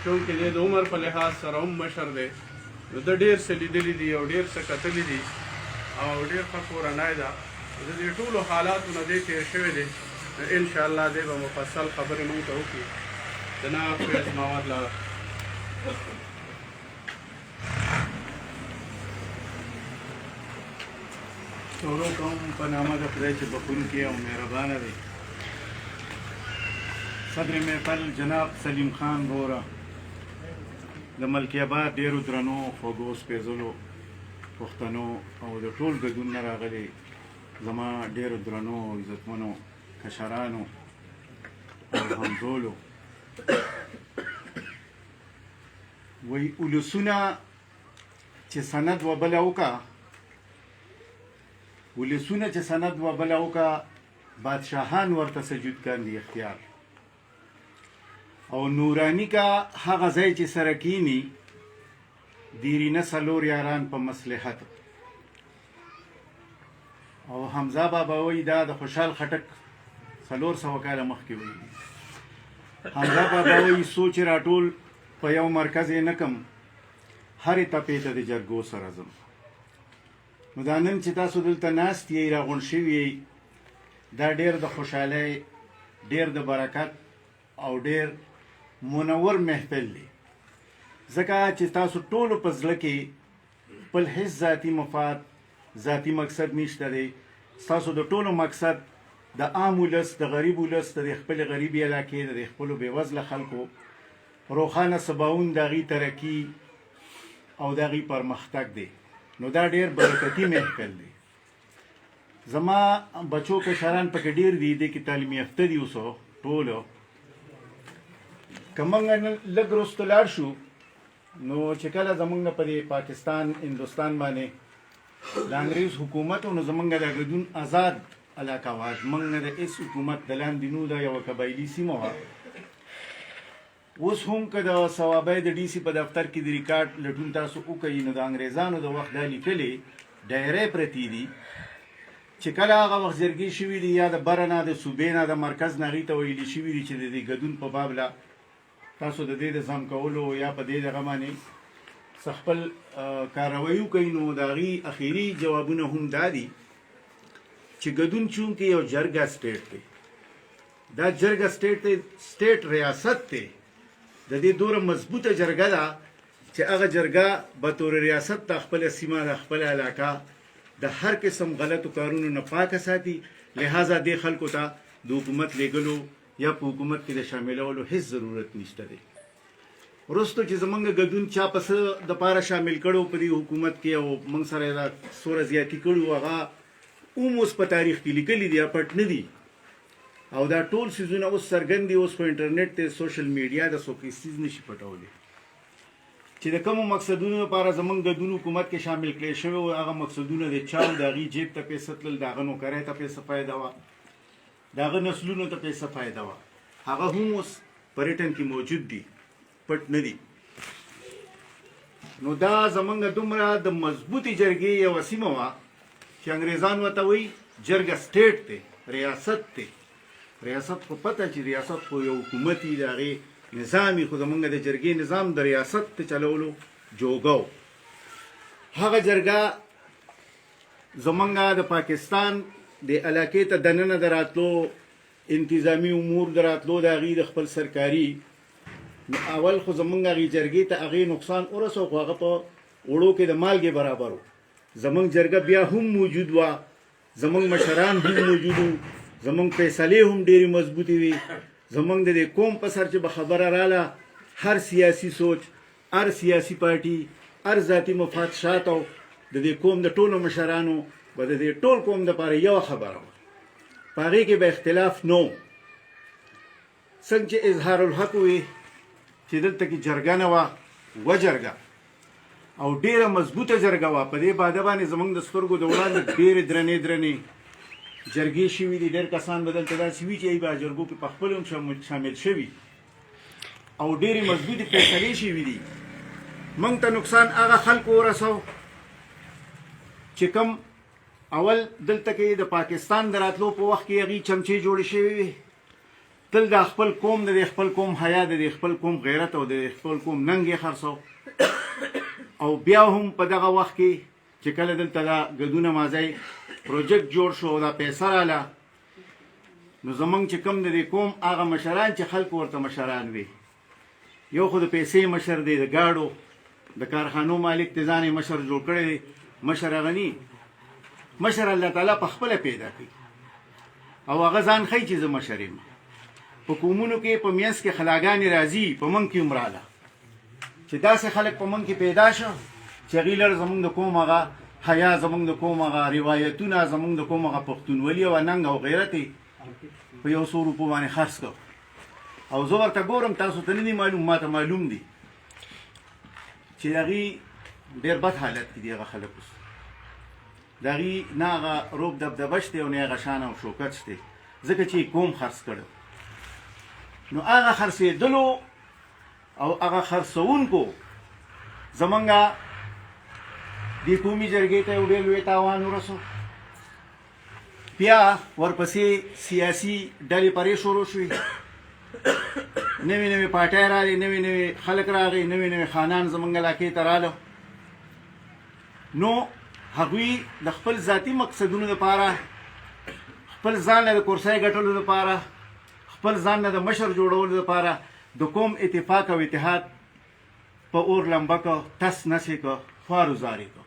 چونکې دی د عمر په لحاظ سره هم مشر دی نو ده ډېر څه لیدلي دي او ډېر څه کتلي دي او ډېر ښه کورنی ده د دې ټولو حالاتو نه دی تېر شوی دی انشاءالله دی به مفصل خبرې موږ ته وکړي جناب فیض محمد لالا شروع کوم په نامه د خدای چې بخونکی او مهربانه دی صدر محفل جناب سلیم خان بورا د ملکي آباد ډېرو درنو خوږو سپېڅلو پښتنو او د ټول ګډون نه راغلي زما ډېرو درنو عزتمنو کشرانو او همزولو وی اولسونه چې سند و بله وکړه ولسونه چې سند و بله وکړه بادشاهان ورته سجود کاندي اختیار او نورانی کا هغه ځای چې سره کینی دیرینه څلور یاران په مصلحت او حمزه بابا وی دا د خوشحال خټک 400 کاله مخکې وی حمزه بابا وی سوچ راټول په یو مرکز یې نه کم هرې تپې ته د جرګو سره ځم نو دا نن چې تاسو دلته ناست یې راغونډ شوي یې دا ډېر د خوشحالۍ ډېر د برکت او ډېر منور محفل دی ځکه چې تاسو ټولو په زړه کې خپل هیڅ ذاتي مفاد ذاتي مقصد نشته دی ستاسو د ټولو مقصد د عام ولس د غریب ولس د خپل غریبي علاقې د خپلو بېوزله خلکو روښانه سباوون د هغې ترقي او د هغې پرمختګ دی نو دا ډېر برکتي محفل دی زما بچو کشران پکې ډېر دي دې کې تعلیم یافته دي اوسو ټولو که موږ نن لږ وروسته لاړ شو نو چې کله زموږ نه په دې پاکستان هندوستان باندې د انګریز حکومت و نو زموږ د ګډون آزاد علاقه وه زموږ نه د هېڅ حکومت د لاندې نو دا یوه قبایلي سیمه وه اوس هم که د صوابۍ د ډي سي په دفتر کې د ریکارډ لټون تاسو وکړئ نو د انګریزانو د وخت دا لیکلې ډایرۍ پرتې دي چې کله هغه وخت جرګې شوي دي یا د بره نه د صوبې نه د مرکز نه هغې ته ویلي شوي دي چې د دې ګډون په باب له تاسو د دې د ځم کولو یا په دې دغه باندې څه خپل کاروایي وکړئ نو د هغې اخري جوابونه هم دا دي چې ګډون چونکې یو جرګه سټیټ دی دا جرګه سټیټ ریاست دی د دې دوره مضبوطه جرګه ده چې هغه جرګه به طور ریاست د خپله سیمه د خپله علاقه د هر قسم غلطو کارونو نه پاکه ساتي لہذا دې خلکو ته د حکومت لیږلو یا په حکومت کې د شاملولو هیڅ ضرورت نشته دی وروستو چې زموږ ګډون چا په څه دپاره شامل کړو په دې حکومت کې او موږ سره یې دا څومره زیاتي کړو هغه هم اوس په تاریخ کې لیکلي دي پټ نه دي او دا ټول څیزونه اوس څرګند دي اوس په انټرنیټ ته سوشل میډیا د څوک هېڅ څیز نشي پټولی چې د کومو مقصدونو لپاره زموږ ګډون حکومت کې شامل کړی شوی و هغه مقصدونه د چا د هغې جیب ته پیسه تلل د هغه نوکرۍ ته پیسه فایده وه د هغه نسلونو ته پیسه فایده وه هغه هم اوس په ریټن کې موجود دي پټ نه دي نو دا زمونږ دومره د مضبوطې جرګې یوه سیمه وه چې انګریزان ورته وایي جرګه سټیټ دی، ریاست دی. ریاست خو پته چې ریاست خو یو حکومت وي، د هغې نظام وي، خو زمونږ د جرګې نظام د ریاست د چلولو جوګه و. هغه جرګه زمونږ د پاکستان د علاقې ته دننه د راتلو، انتظامي امور د راتلو د هغې د خپل سرکاري، نو اول خو زمونږ هغې جرګې ته هغې نقصان ورسو، خو هغه په وړو کې د مالګې برابر و. زمونږ جرګه بیا هم موجود وه، زمونږ مشران هم موجود وو، زمونږ فیصلې هم ډېرې مضبوطې وي. زمونږ د دې قوم په سر چې به خبره راله، هر سیاسي سوچ، هر سیاسي پارټي، هر ذاتي مفاد شاتو د دې قوم د ټولو مشرانو به د دې ټول قوم دپاره یوه خبره وه، په هغې کې به اختلاف نه و. څنګه چې اظهار الحق وي چې دلته کې جرګه نه وه، وه جرګه او ډیره مضبوطه جرګه وه. په دې باده باندې زمونږ د سترګو د وړاندې ډېرې درنې درنې جرګې شوي دي. ډېر کسان به دلته داسې وي چې ای به جرګو کې په خپل هم شامل شوي او ډېرې مضبوطې فیصلې شوي دي. موږ ته نقصان هغه خلکو ورسو چې کوم اول دلته کې د پاکستان د راتلو په وخت کې هغې چمچې جوړې شوې وي. تل د خپل قوم د خپل قوم حیا، د خپل قوم غیرت او د خپل قوم ننګ یې خرڅو. او بیا هم په دغه وخت کې چې کله دلته دا ګدونه مازی پروجیکټ جوړ شو او دا پیسه راله، نو زمونږ چې کوم د دې قوم هغه مشران چې خلکو ورته مشران وي، یو خو د پیسې مشر دی، د ګاډو د کارخانو مالک د ځان مشر جوړ کړی دی. مشر هغه نی، مشر الله تعالی په خپله پیدا کوي او هغه ځان ښیي چې زه مشر یم. په قومونو کې په منځ کې خلاګانې راځي، په موږ کې هم راله چې داسې خلک په موږ کې پیدا شو چې هغې لر زموږ د قوم هغه حیا، زموږ د قوم هغه روایتونه، زموږ د قوم هغه پښتونولي او ننګ او غیرت یې په 100 روپو باندې خرڅ کړو. او زه ورته ګورم، تاسو ته نه دي معلوم، ما ته معلوم دي چې د هغې ډېر بد حالت کې دي هغه خلک. اوس د هغې نه هغه روب دبدبه شته او نه هغه شان او شوکت شته، ځکه چې قوم خرڅ کړو. نو هغه خرڅېدلو او هغه خرڅوونکو زمونږ دې قومي جرګې ته یو ډېر لوی تاوان ورسو. بیا ورپسې سیاسي ډلې پرې شروع شوې، نوې نوې پارټۍ راغلې، نوې نوې خلک راغی، نوې نوې خانان زمونږ علاقې ته راغله. نو هغوی د خپل ذاتي مقصدونو دپاره، خپل ځان له د کرسۍ ګټلو دپاره، خپل ځان له د مشر جوړولو دپاره د قوم اتفاق او اتحاد په اور لمبه که، تس نسې که، خوارو زارې که.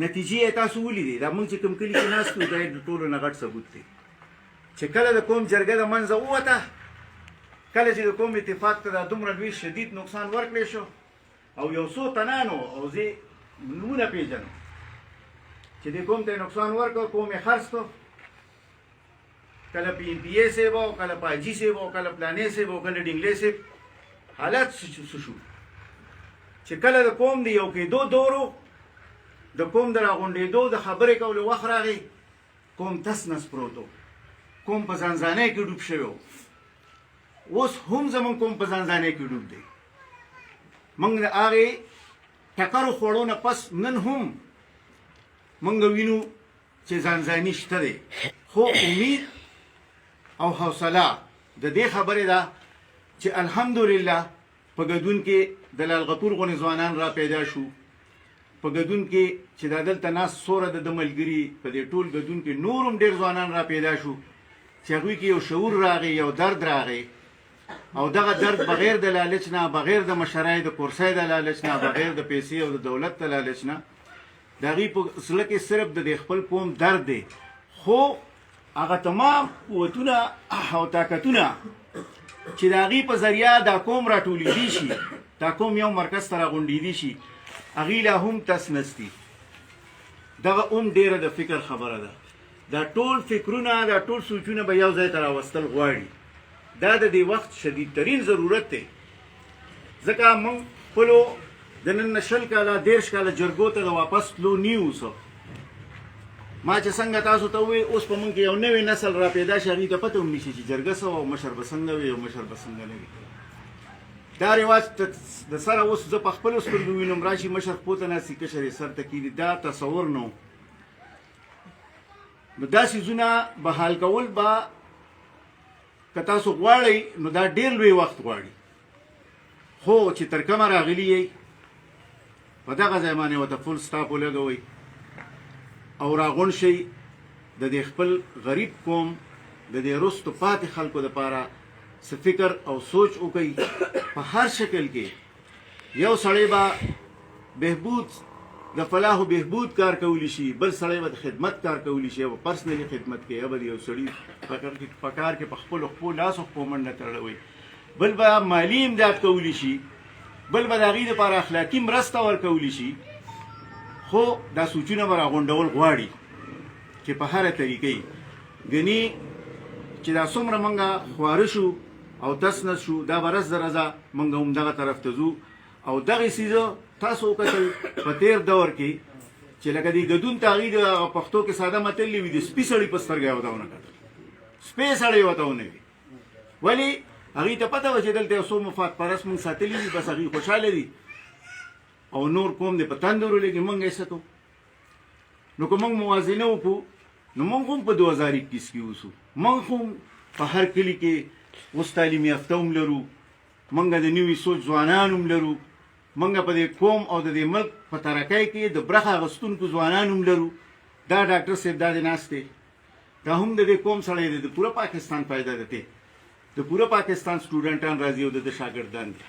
نتیجې یې تاسو ولیدې. دا موږ چې کوم کلي کې ناست وو، دا یې د ټولو نه غټ ثبوت دی چې کله د قوم جرګه د منځه ووته، کله چې د قوم اتفاق ته دا دومره لوی شدید نقصان ورکړی شو، او یو څو تنانو او زه نومونه پېژنم چې دې قوم ته یې نقصان ورکړ، قوم یې خرڅ کړ. کله پی ایم پی اے صاحب او کله پاجي صاحب او کله پلانې صاحب او کله ډنګلې صاحب. حالت څه شو چې کله د قوم د یو کېدو دورو، د قوم د راغونډېدو د خبرې کولو وخت راغی، قوم تس نس پروت و، قوم په ځانځانۍ کې ډوب شوی و. اوس هم زموږ قوم په ځانځانۍ کې ډوب دی. موږ د هغې ټکرو خوړو نه پس نن هم موږ وینو چې ځانځاني شته دی، خو امید او حوصله د دې خبرې ده چې الحمدلله په ګدون کې د لال غفور غونې ځوانان را پیدا شو. په ګدون کې چې دا دلته ناست څوره د ملګري، په دې ټول ګدون کې نور هم ډېر ځوانان را پیدا شو چې هغوی کې یو شعور راغی، یو درد راغی. او دغه درد بغیر د لالچ نه، بغیر د مشرۍ د کرسۍ د لالچ نه، بغیر د پیسې او د دولت د لالچ نه، د هغې په زړه کې صرف د خپل قوم درد دی. خو هغه تمام قوتونه او طاقتونه چې د هغې په ذریعه دا قوم راټولېدی شي، دا قوم یو مرکز ته راغونډېدی شي، هغې لا هم تس نستی. دغه هم ډېره د فکر خبره ده. دا ټول فکرونه، دا ټول سوچونه به یو ځای ته راوستل غواړي. دا د دې وخت شدیدترین ضرورت دی، ځکه موږ خپلو د نن 20 کاله 30 کاله جرګو ته د واپس تلو نه اوسو. ما چې څنګه تاسو ته ووایي، اوس په موږ کې یو نوی نسل را پیدا شي، هغې ته پته هم نشي چې جرګه څه وه او مشر به څنګه وي او مشر به څنګه نه وي. دا رواج د سره اوس زه په خپلو سترګو وینم راشي مشر پورته ناستي کشر یې سر ته کښېږدي دا تصور نه نو دا څیزونه به حال کول به که تاسو غواړئ نو دا ډېر لوی وخت غواړي خو چې تر کومه راغلي یئ په دغه ځای باندې ورته فل سټاپ ولګوئ او راغونډ شئ د دې خپل غریب قوم د دې وروستو پاتې خلکو دپاره څه فکر او سوچ وکړئ په هر شکل کې یو سړی به بهبود د فلاح و بهبود کار کولی شي بل سړی به د خدمت کار کولی شي او پرسنلي خدمت کوي به د یو سړي په کار کې په خپلو لاسو خپلو منډه تړوي بل به مالي امداد کولی شي بل به د هغې دپاره اخلاقي مرسته ورکولی شي خو دا سوچونه به راغونډول غواړي چې په هره طریقې ګنې چې دا څومره موږ خواره شو او تسنس شو دا به رز د رزه موږ هم دغه طرف ته ځو او دغې څیزه تاسو وکتل په تېر دور کې چې لکه دې ګدون ته هغې د پښتو کې ساده متل وي د سپي سړي په سترګه یې ورته ونه کتل سپی سړی ورته ونه وي ولې هغې ته پته وه چې دلته یو څو مفاد پرست موږ ساتلي دي بس هغې خوشحاله دي او نور قوم دې په تندر ولګي موږ یې څه کوو نو که موږ موازنه وکړو نو موږ هم په 2021 کې اوسو موږ هم په هر کلي کې اوس تعلیم یافته هم لرو موږ د نوي سوچ ځوانان هم لرو موږ په دې قوم او د دې ملک په ترقۍ کې د برخه اخیستونکو ځوانان هم لرو دا ډاکټر صاحب دا دی ناست دی دا هم د دې قوم سړی دی د پوره پاکستان فایده ده دی د پوره پاکستان سټوډنټان راځي او د شاګردان دي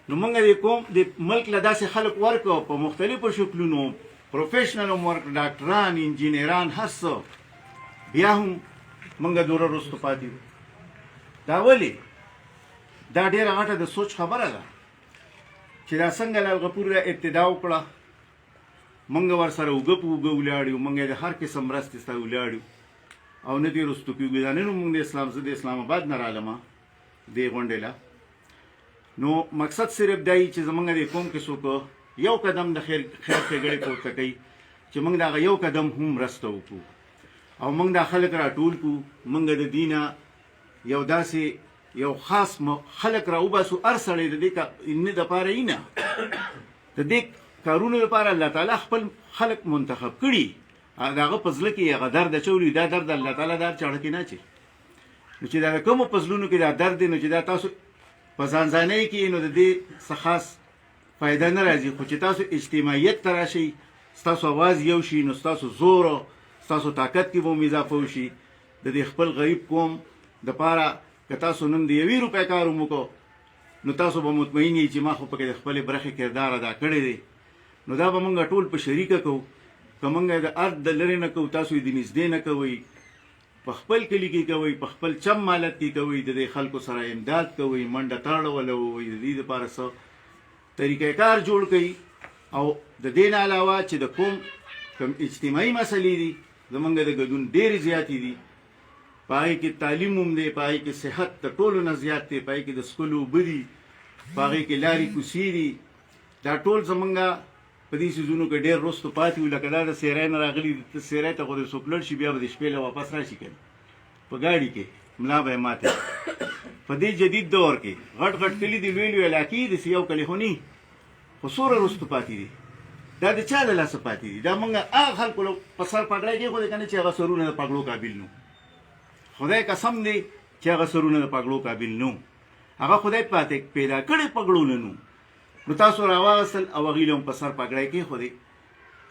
نو موږ د قوم د ملک له داسې خلک ورکړو په مختلفو شکلونو پروفیشنل هم ورکړو ډاکټران انجینران هر څه بیا هم موږ دوره وروسته پاتې وو دا ولې دا ډېره غټه د سوچ خبره ده چې دا څنګه لال غفور ابتدا وکړه موږ ورسره اوږه په اوږه ولاړ یو موږ یې د هر قسم مرستې سره ولاړ یو او نه دې وروستو کېږو دا نن موږ د اسلام زه د اسلام آباد نه رالمه دې غونډې له نو مقصد صرف دا یي چې زموږ د قوم کې څوک یو قدم د خیر ښېګړې پورته کوي چې موږ د هغه یو قدم هم مرسته وکړو او موږ دا خلک راټول کړو موږ د دې نه یو داسې یو خاص خلک راوباسو هر سړی د دې نه دپاره یي نه د دې کارونو لپاره الله تعالی خپل خلک منتخب کړي د هغه په زړه کې هغه درد اچولی دا درد الله تعالی دا چاړه کې نه اچوي نو چې دا کومو په زړونو کې دا درد دی نو چې دا تاسو په ځانځانۍ کې نو د دې څه خاص فایده نه راځي خو چې تاسو اجتماعیت ته راشئ ستاسو اواز یو شي نو ستاسو زور ستاسو طاقت کې به هم اضافه وشي د دې خپل غریب قوم دپاره که تاسو نن د 1 روپۍ کار هم وکړو نو تاسو به مطمئن یئ چې ما خو پکې د خپلې برخې کردار ادا کړی دی نو دا به موږ ټول په شریکه کوو که موږ د ارض د لرې نه کوو تاسو یې د نږدې نه کوئ په خپل کلي کې کوئ په خپل چم مالت کې کوئ د دې خلکو سره امداد کوئ منډه تاړه ولوئ د دې دپاره څه طریقه کار جوړ کړئ او د دې نه علاوه چې د کوم کوم اجتماعي مسلې دي زموږ د ګډون ډېرې زیاتې دي په هغې کې تعلیم هم دی په هغې کې صحت د ټولو نه زیات دی په هغې کې د څښلو اوبه دي په هغې کې لارې کوڅې دي دا ټول زموږ په دې څیزونو کې ډېر وروستو پاتې وو لکه دا د سیرای نه راغلي ته سیرای ته خو د څوک لړ شي بیا به د شپې له واپس راشي که په ګاډي کې ملا به یې ماتې په دې جدید دور کې غټ غټ کلي دي لوی لوی علاقې دي یو کلي خو نه خو څومره وروستو پاتې دي دا د چا له لاسه پاتې دي دا موږ هغه خلکو په سر پګړی کېښودې که نه چې هغه سرونه د پګړو قابل نو خدای قسم دی چې هغه سرونه د پګړو قابل نو هغه خدای پاتې پیدا کړی پګړونه نو نو تاسو راواغستل او هغې له هم په سر پګړی کېښودې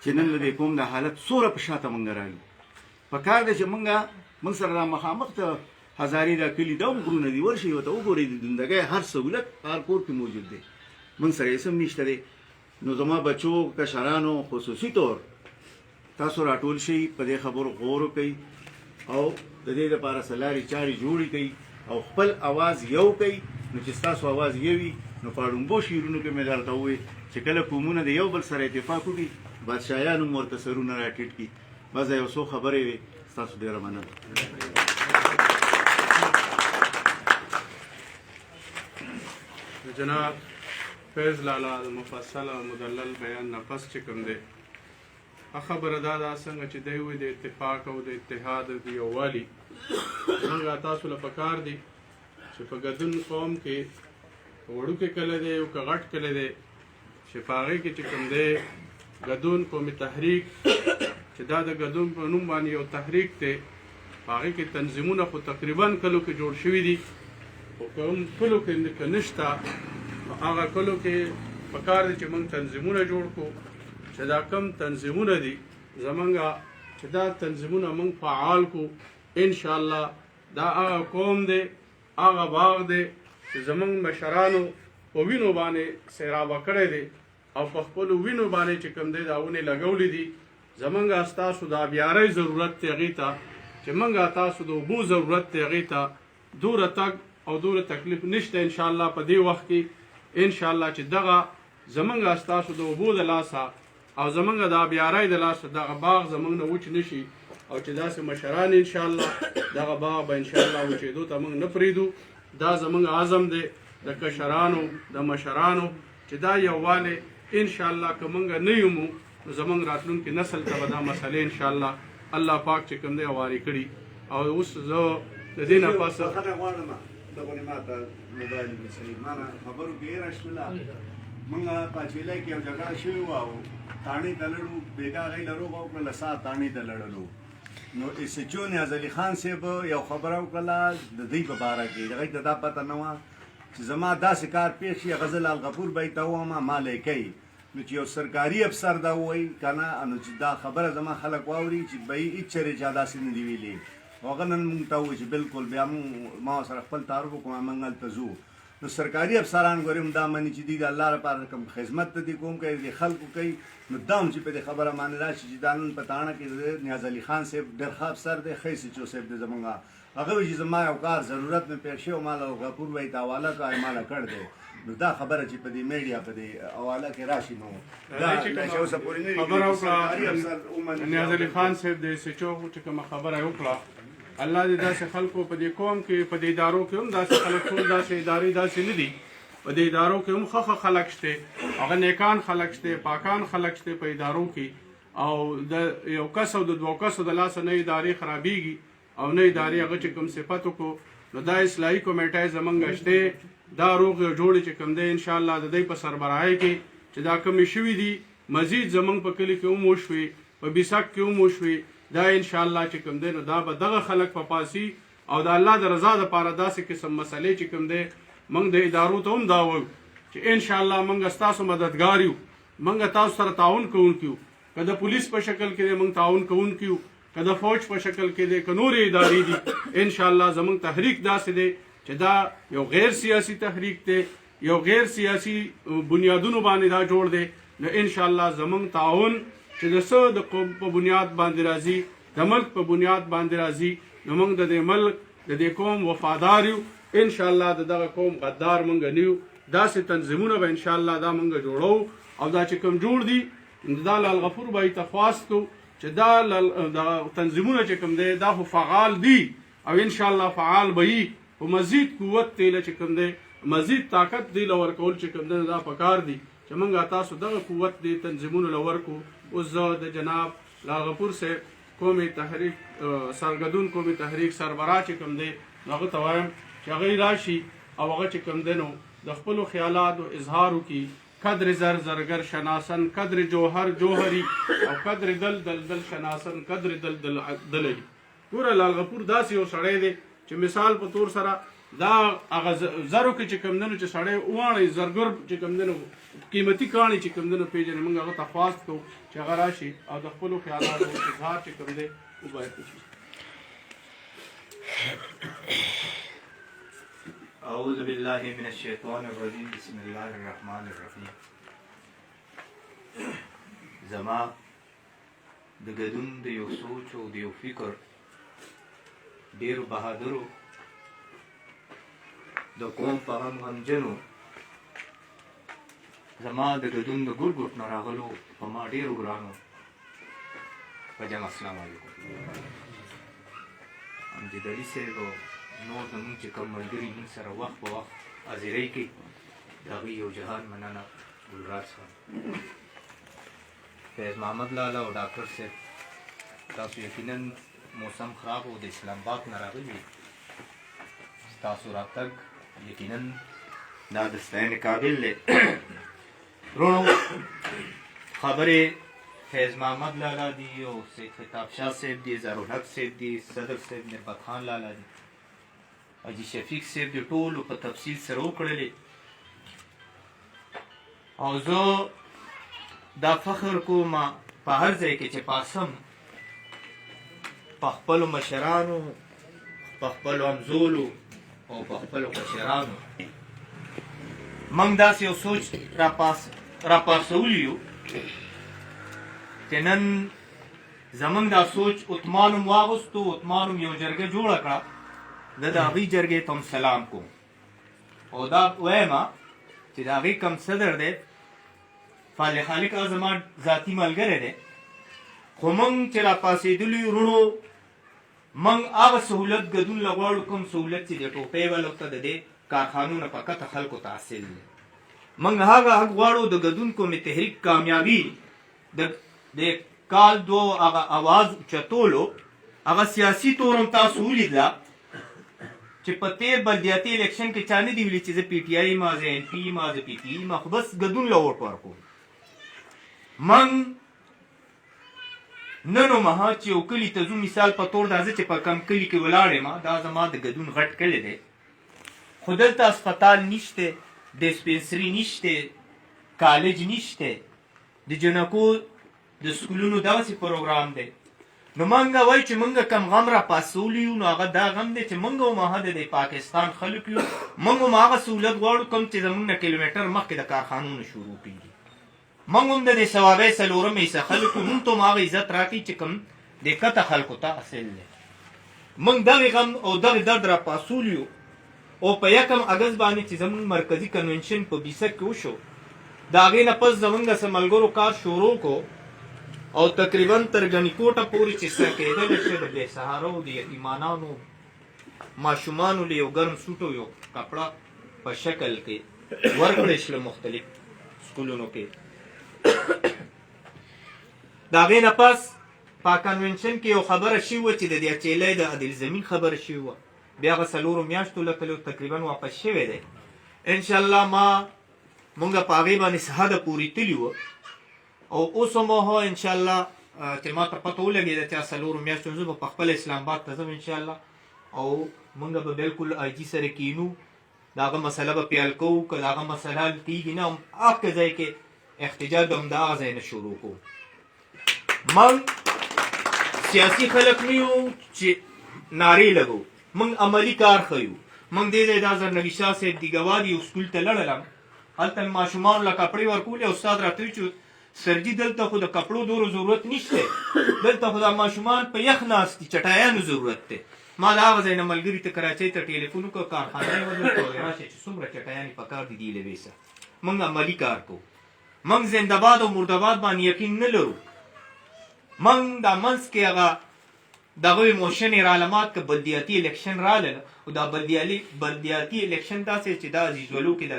چې نن له دې قوم د حالت څومره په شاته موږ رالو په کار دی چې موږ سره را مخامخ ته هزارې دا کلي دا هم غرونه دي ورشئ ورته وګورئ د زندګۍ هر سهولت هر کور کې موجود دی موږ سره هېڅ هم نشته دی نو زما بچو کشرانو خصوصي طور تاسو راټول شئ په دې خبرو غور وکئ او د دې دپاره څه لارې چارې جوړې کئ او خپل اواز یو کئ نو چې ستاسو اواز یو وي نو په اړومبو شعرونو کې مې درته ووایي چې کله قومونه د یو بل سره اتفاق وکړي بادشاهیان هم ورته سرونه راټیټ کړي بس دا یو څو خبرې وې ستاسو ډېره مننه جناب فیض لالا د مفصل او مدلل بیان نه پس چې کوم دی خبره دا ده څنګه چې دی وایي د اتفاق او د اتحاد او د یووالي څنګه تاسو له پکار دي چې په ګدون قوم کې وړوکی کلی دی او که غټ کلی دی چې په هغې کې چې کوم دی ګدون قومي تحریک چې دا د ګدون په نوم باندې یو تحریک دی په هغې کې تنظیمونه خو تقریبا کلو کې جوړ شوي دي خو که هم کلو کې نشته نو هغه کلو کې پکار دی چې موږ تنظیمونه جوړ کړو چې دا کم تنظیمونه دي زمونږ چې دا تنظیمونه موږ فعال کړو انشاءالله دا هغه قوم دی هغه باغ دی چې زمونږ مشرانو په وینو باندې سیرابه کړی دی او په خپلو وینو باندې چې کوم دی دا ونې لګولې دي زمونږ ستاسو د آبیارۍ ضرورت دی هغې ته چې موږ تاسو د اوبو ضرورت دی هغې ته دوره تګ او دوره تکلیف نشته انشاءالله په دې وخت کې انشاءالله چې دغه زمونږ ستاسو د اوبو د لاسه او زمونږ د آبیارۍ د لاسه دغه باغ زمونږ نه وچ نشي او چې داسې مشران انشاءالله دغه باغ به انشاءالله وچېدو ته موږ نه پرېږدو دا زمونږ عزم دی د کشرانو د مشرانو چې دا یووالی انشاءالله که موږ نه یو نو زمونږ راتلونکي نسل ته به دا مسئلې انشاءالله الله پاک چې کوم دی هوارې کړي او اوس زه د دې نه پس بخښنه غواړم دغه ماته موبایل مې صحیح مانه خبرو کې راشله موږ پاچیله کې یو جګړه شوې وه او تاڼې ته لړو بېګا هغې له روغه وکړله سا تاڼې ته لړلو نو ایس ایچ او نیاز علي خان صاحب یو خبره وکړله د دوی په باره کې هغې ته دا پته نه وه چې زما داسې کار پیښ شي هغه زه لال غفور به یې ته ووایم ما لی کوي نو چې یو سرکاري افسر دا ووایي که نه نو چې دا خبره زما خلک واوري چې به یې هېڅ چرې چا داسې نه دي ویلي هغه نن مونږ ته ووایي چې بلکل بیا ما سره خپل تعارف وکړو موږ هلته ځو نو سرکاري افسران ګورې هم دا مني چې دوی د الله لپاره کوم خدمت ته دي کوم کوي د خلکو کوي نو دا هم چې په دې خبره باندې راشي چې دا نن په تاڼه کې نیاز علي خان صاحب ډېر ښه افسر دی ښه ایس ایچ او صاحب دی زمونږ هغه وایي چې زما یو کار ضرورت مې پیښ شوی ما له غفور به یې ته حواله کړه ما له کړ دی نو دا خبره چې په دې میډیا په دې حواله کې راشي نو دا چې اوسه پورې نه خبره وکړه نیاز علي خان صاحب د ایس ایچ او چې کومه خبره یې وکړه الله دې داسې خلکو په دې قوم کې په دې ادارو کې هم داسې خلک ټول داسې ادارې داسې نه دي په دې ادارو کې هم ښه خلک شته هغه نیکان خلک شته پاکان خلک شته په ادارو کې او د یو کس او د دوه کسو د لاسه نه ادارې خرابېږي او نه ادارې هغه چې کوم صفت وکړو نو دا اصلاحي کمیټه زمونږ شته دا روغ یو جوړې چې کوم دی انشاءالله د دوی په سربراهۍ کې چې دا کمې شوي دي مزید زمونږ په کلي کې هم وشوې په بیسک کې هم وشوې دا انشاءالله چې کوم دی نو دا به دغه خلک په پاسي او د الله د رضا دپاره داسې قسم مسئلې چې کوم دی موږ د ادارو ته هم دا وایو چې انشاءالله موږ ستاسو مددګار یو موږ تاسو سره تعاون کوونکي یو که د پولیس په شکل کې دی موږ تعاون کوونکي یو که د فوج په شکل کې دی که نورې ادارې دي انشاءالله زموږ تحریک داسې دی چې دا یو غیر سیاسي تحریک دی یو غیر سیاسي بنیادونو باندې دا جوړ دی نو انشاءالله زموږ تعاون چې د څه د قوم په بنیاد باندې راځي د ملک په بنیاد باندې راځي نو موږ د دې ملک د دې قوم وفادار یو انشاءالله د دغه قوم غدار موږ نه یو داسې تنظیمونه به انشاءالله دا موږ جوړو او دا چې کوم جوړ دي دا لال غفور به یې ته خواستو چې دا تنظیمونه چې کوم دی دا خو فعال دي او انشاءالله فعال به وي خو مزید قوت دی چې کوم دی مزید طاقت دی له ورکول چې کوم دی دا پکار دي چې موږ تاسو دغه قوت دی تنظیمونو له ورکو اوس زه د جناب لال غفور صاحب قومي تحریک سرګدون قومي تحریک سربراہ چې کوم دی هغه ته وایم چې هغه راشي او هغه چې کوم دی نو د خپلو خیالاتو اظهار وکړي قدر زر زرگر شناسن قدر جوهر جوهري او قدر دل دل دل شناسن قدر دل دل دلري ګوره لال غفور داسې یو سړی دی چې مثال په طور سره دا هغه زرو کې چې کوم دی نو چې سړی وواڼئ زرګر چې کوم دی نو قیمتي کاڼي چې کوم دی نو پېژنې موږ هغه ته خواست کوو چې هغه راشي او د خپلو خیالاتو اظهار چې کوم دی وباید وشي اعوذ باللہ من الشیطان الرجیم بسم اللہ الرحمن الرحیم زما د ګدون د یو سوچ او د یو فکر ډېرو بهادرو د قوم په غمجنو زما د ګدون د ګوټ ګوټ نه راغلو په ما ډېرو ګرانو په جمع السلام علیکم امجد علي صاحب نور زموږ چې کوم ملګري موږ سره وخت په وخت حاضرۍ کوي د هغوی یو جهان مننه ګلراج خان فیض محمد لالا او ډاکټر صاحب تاسو یقینا موسم خراب او د اسلام آباد نه راغلي ستاسو راتګ یقینا دا د ستاینې قابل دی رونو خبرې فیض محمد لالا دی او سید خطاب شاه صاحب دی ضرورت صاحب دی صدر صاحب نربت خان لالا دی حاجي شفیق صاحب دی ټولو په تفصیل سره وکړلې او زه دا فخر کوم په هر ځای کې چې پاسم په خپلو مشرانو په خپلو همزولو او په خپلو کشرانو موږ داسې یو سوچ راپاسولی یو چې نن زمونږ دا سوچ عثمان هم واغوستو عثمان هم یو جرګه جوړه کړه زه د هغوی جرګې ته هم سلام کوم او دا وایم چې د هغوی کم صدر دی فالح خالق زما ذاتي ملګری دی خو موږ چې راپاسېدلي وروڼو موږ هغه سهولت ګډون له غواړو کوم سهولت چې د ټوپۍ والو ته د دې کارخانو نه په کته خلکو ته حاصل دی موږ هغه حق غواړو د ګډون قومي تحریک کامیابي د کال دو هغه اواز اوچتولو هغه سیاسي طور هم تاسو ولیدله چې په تېر بلدیاتي الیکشن کې چا نه دي ویلي چې زه پی ټي آی ما زه این پي ما زه پي پي ای ما خو بس ګډون له ووټ ورکوم موږ نن ومهال چې یو کلي ته ځو مثال په طور دا زه چې په کم کلي کې ولاړ یم دا زما د ګډون غټ کلی دی خو دلته اسپتال نشته ډسپنسري نشته کالج نشته د جنکو د سکولونو داسې پروګرام دی نو موږ وایو چې موږ کم غم را پاسولی یو نو هغه دا غم دی چې موږ ومهال د پاکستان خلک یو موږ هم هغه سهولت غواړو کوم چې زموږ نه کیلومتر مخکې د کارخانونو شروع کېږي موږ هم د دې ثوابۍ څلورم حصه خلک یو موږ ته هم هغه عزت راکړي چې کوم د کته خلکو ته حاصل دی موږ دغې غم او دغې درد را پاسولی یو او په 1 اګست باندې چې زموږ مرکزي کنونشن په بیسک کې وشو د هغې نه پس زموږ څه ملګرو کار شروع کو او تقریبا تر ګني کوټه پورې چې څه کېدلی شي د بې سهارو د یتیمانانو ماشومانو له یو ګرم سوټو یو کپړه په شکل کې ورکړی شله مختلف سکولونو کې د هغې نه پس په کنونشن کې یو خبره شوې وه چې د دې اچیلی د عادل زمین خبره شوې وه بیا هغه 4 میاشتو له کلو تقریبا واپس شوی دی انشاءالله مونږ په هغې باندې حده پورې تلي وو او اوس هم انشاءالله چې ما ته پته ولګېده چې 4 میاشتو زه به په خپل اسلام آباد ته ځم انشاءالله او مونږ به بالکل آی جي سره کینو د هغه مسله به پیل کوو که د هغه مسله حل کېږي نه هغه ځای کې احتجاج به هم د هغه ځای نه شروع کوو موږ سیاسي خلک نه یو چې نارې لګو موږ عملي کار ښیو موږ دې ځای دا زرنبي شاه صاحب د ګوا یو سکول ته لړلم هلته مې ماشومانو له کپړې ورکولې او استاد راته وایي چې سرجي دلته خو د کپړو دورو ضرورت نشته دلته خو دا ماشومان په یخ ناست دي چټایانو ضرورت دی ما د هغه ځای نه ملګري ته کراچۍ ته ټلیفون وکړ کارخانه یې ودرېږه او راشه چې څومره چټیانې پکار دي دې له ویسه موږ عملي کار کوو موږ زندهباد او مردباد باندې یقین نه لرو موږ دا منځ کې هغه دغه موشن رالمات که بلدیاتي الیکشن راغله او دا بلدیاتي الیکشن داسې چې دا عزیزولو کې د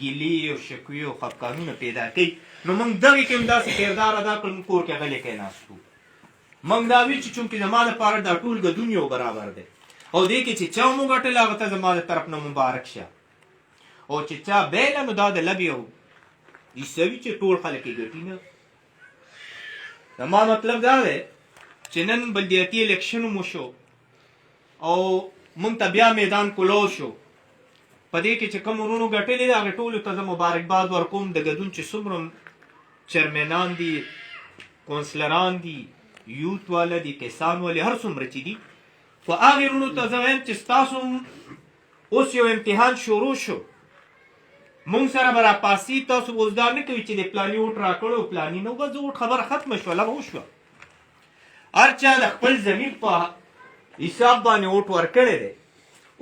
ګیلې او شکوې او خفګانونه پیدا کوي نو موږ دغې کې هم داسې کردار ادا کړو موږ کور کې غلی کېناستو موږ دا ویل چې چونکې زما دپاره دا ټول ګډون یو برابر دی او دې کې چې چا مو ګټل هغه ته زما د طرف نه مبارک شه او چې چا بیله نو دا د لبې او عیسوي چې ټول خلک یې ګټي نه زما مطلب دا دی چې نن بلدیاتي الیکشن مو شو او موږ ته بیا میدان کولو شو په دې کې چې کوم ورونو ګټلې دي هغې ټولو ته زه مبارکباد ورکوم د ګډون چې څومره چیرمنان دي کونسلران دي یوت والا دي کسان والي هر څومره چې دي خو هغې ورونو ته زه وایم چې ستاسو اوس یو امتحان شروع شو مونږ سره به راپاسي تاسو اوس دا نه کوي چې د پلاني ووټ راکړو پلاني نه وګه زه ووټ خبره ختمه شوه لغه وشوه هر چا د خپل ضمیر په حساب باندې ووټ ورکړی دی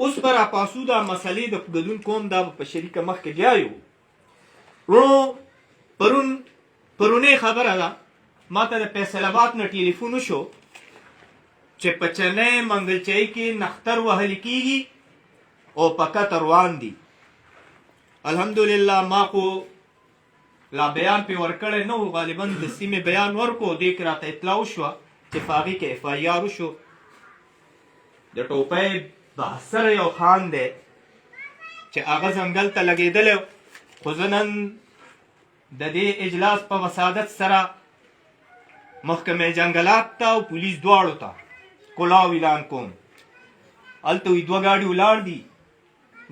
اوس به راپاسو دا مسلې د ګډون کوم دا به په شریکه مخکې بیا یو ورونو پرونۍ خبره ده ما ته د فیصل آباد نه ټلیفون وشو چې په چنۍ منګلچۍ کې نختر وهل کېږي او په کته روان دي الحمدلله ما خو لا بیان پې ورکړی نه و غالبا د سیمې بیان ورکو دې کې راته اطلاع وشوه چې په هغې کې اف آی آر وشو د ټوپۍ بحثره یو خان دی چې هغه ځنګل ته لګېدلی خو زه نن د دې اجلاس په وسادت سره محکمه جنګلات ته او پولیس دواړو ته کلاو اعلان کوم. هلته وي 2 ګاډي ولاړ دي،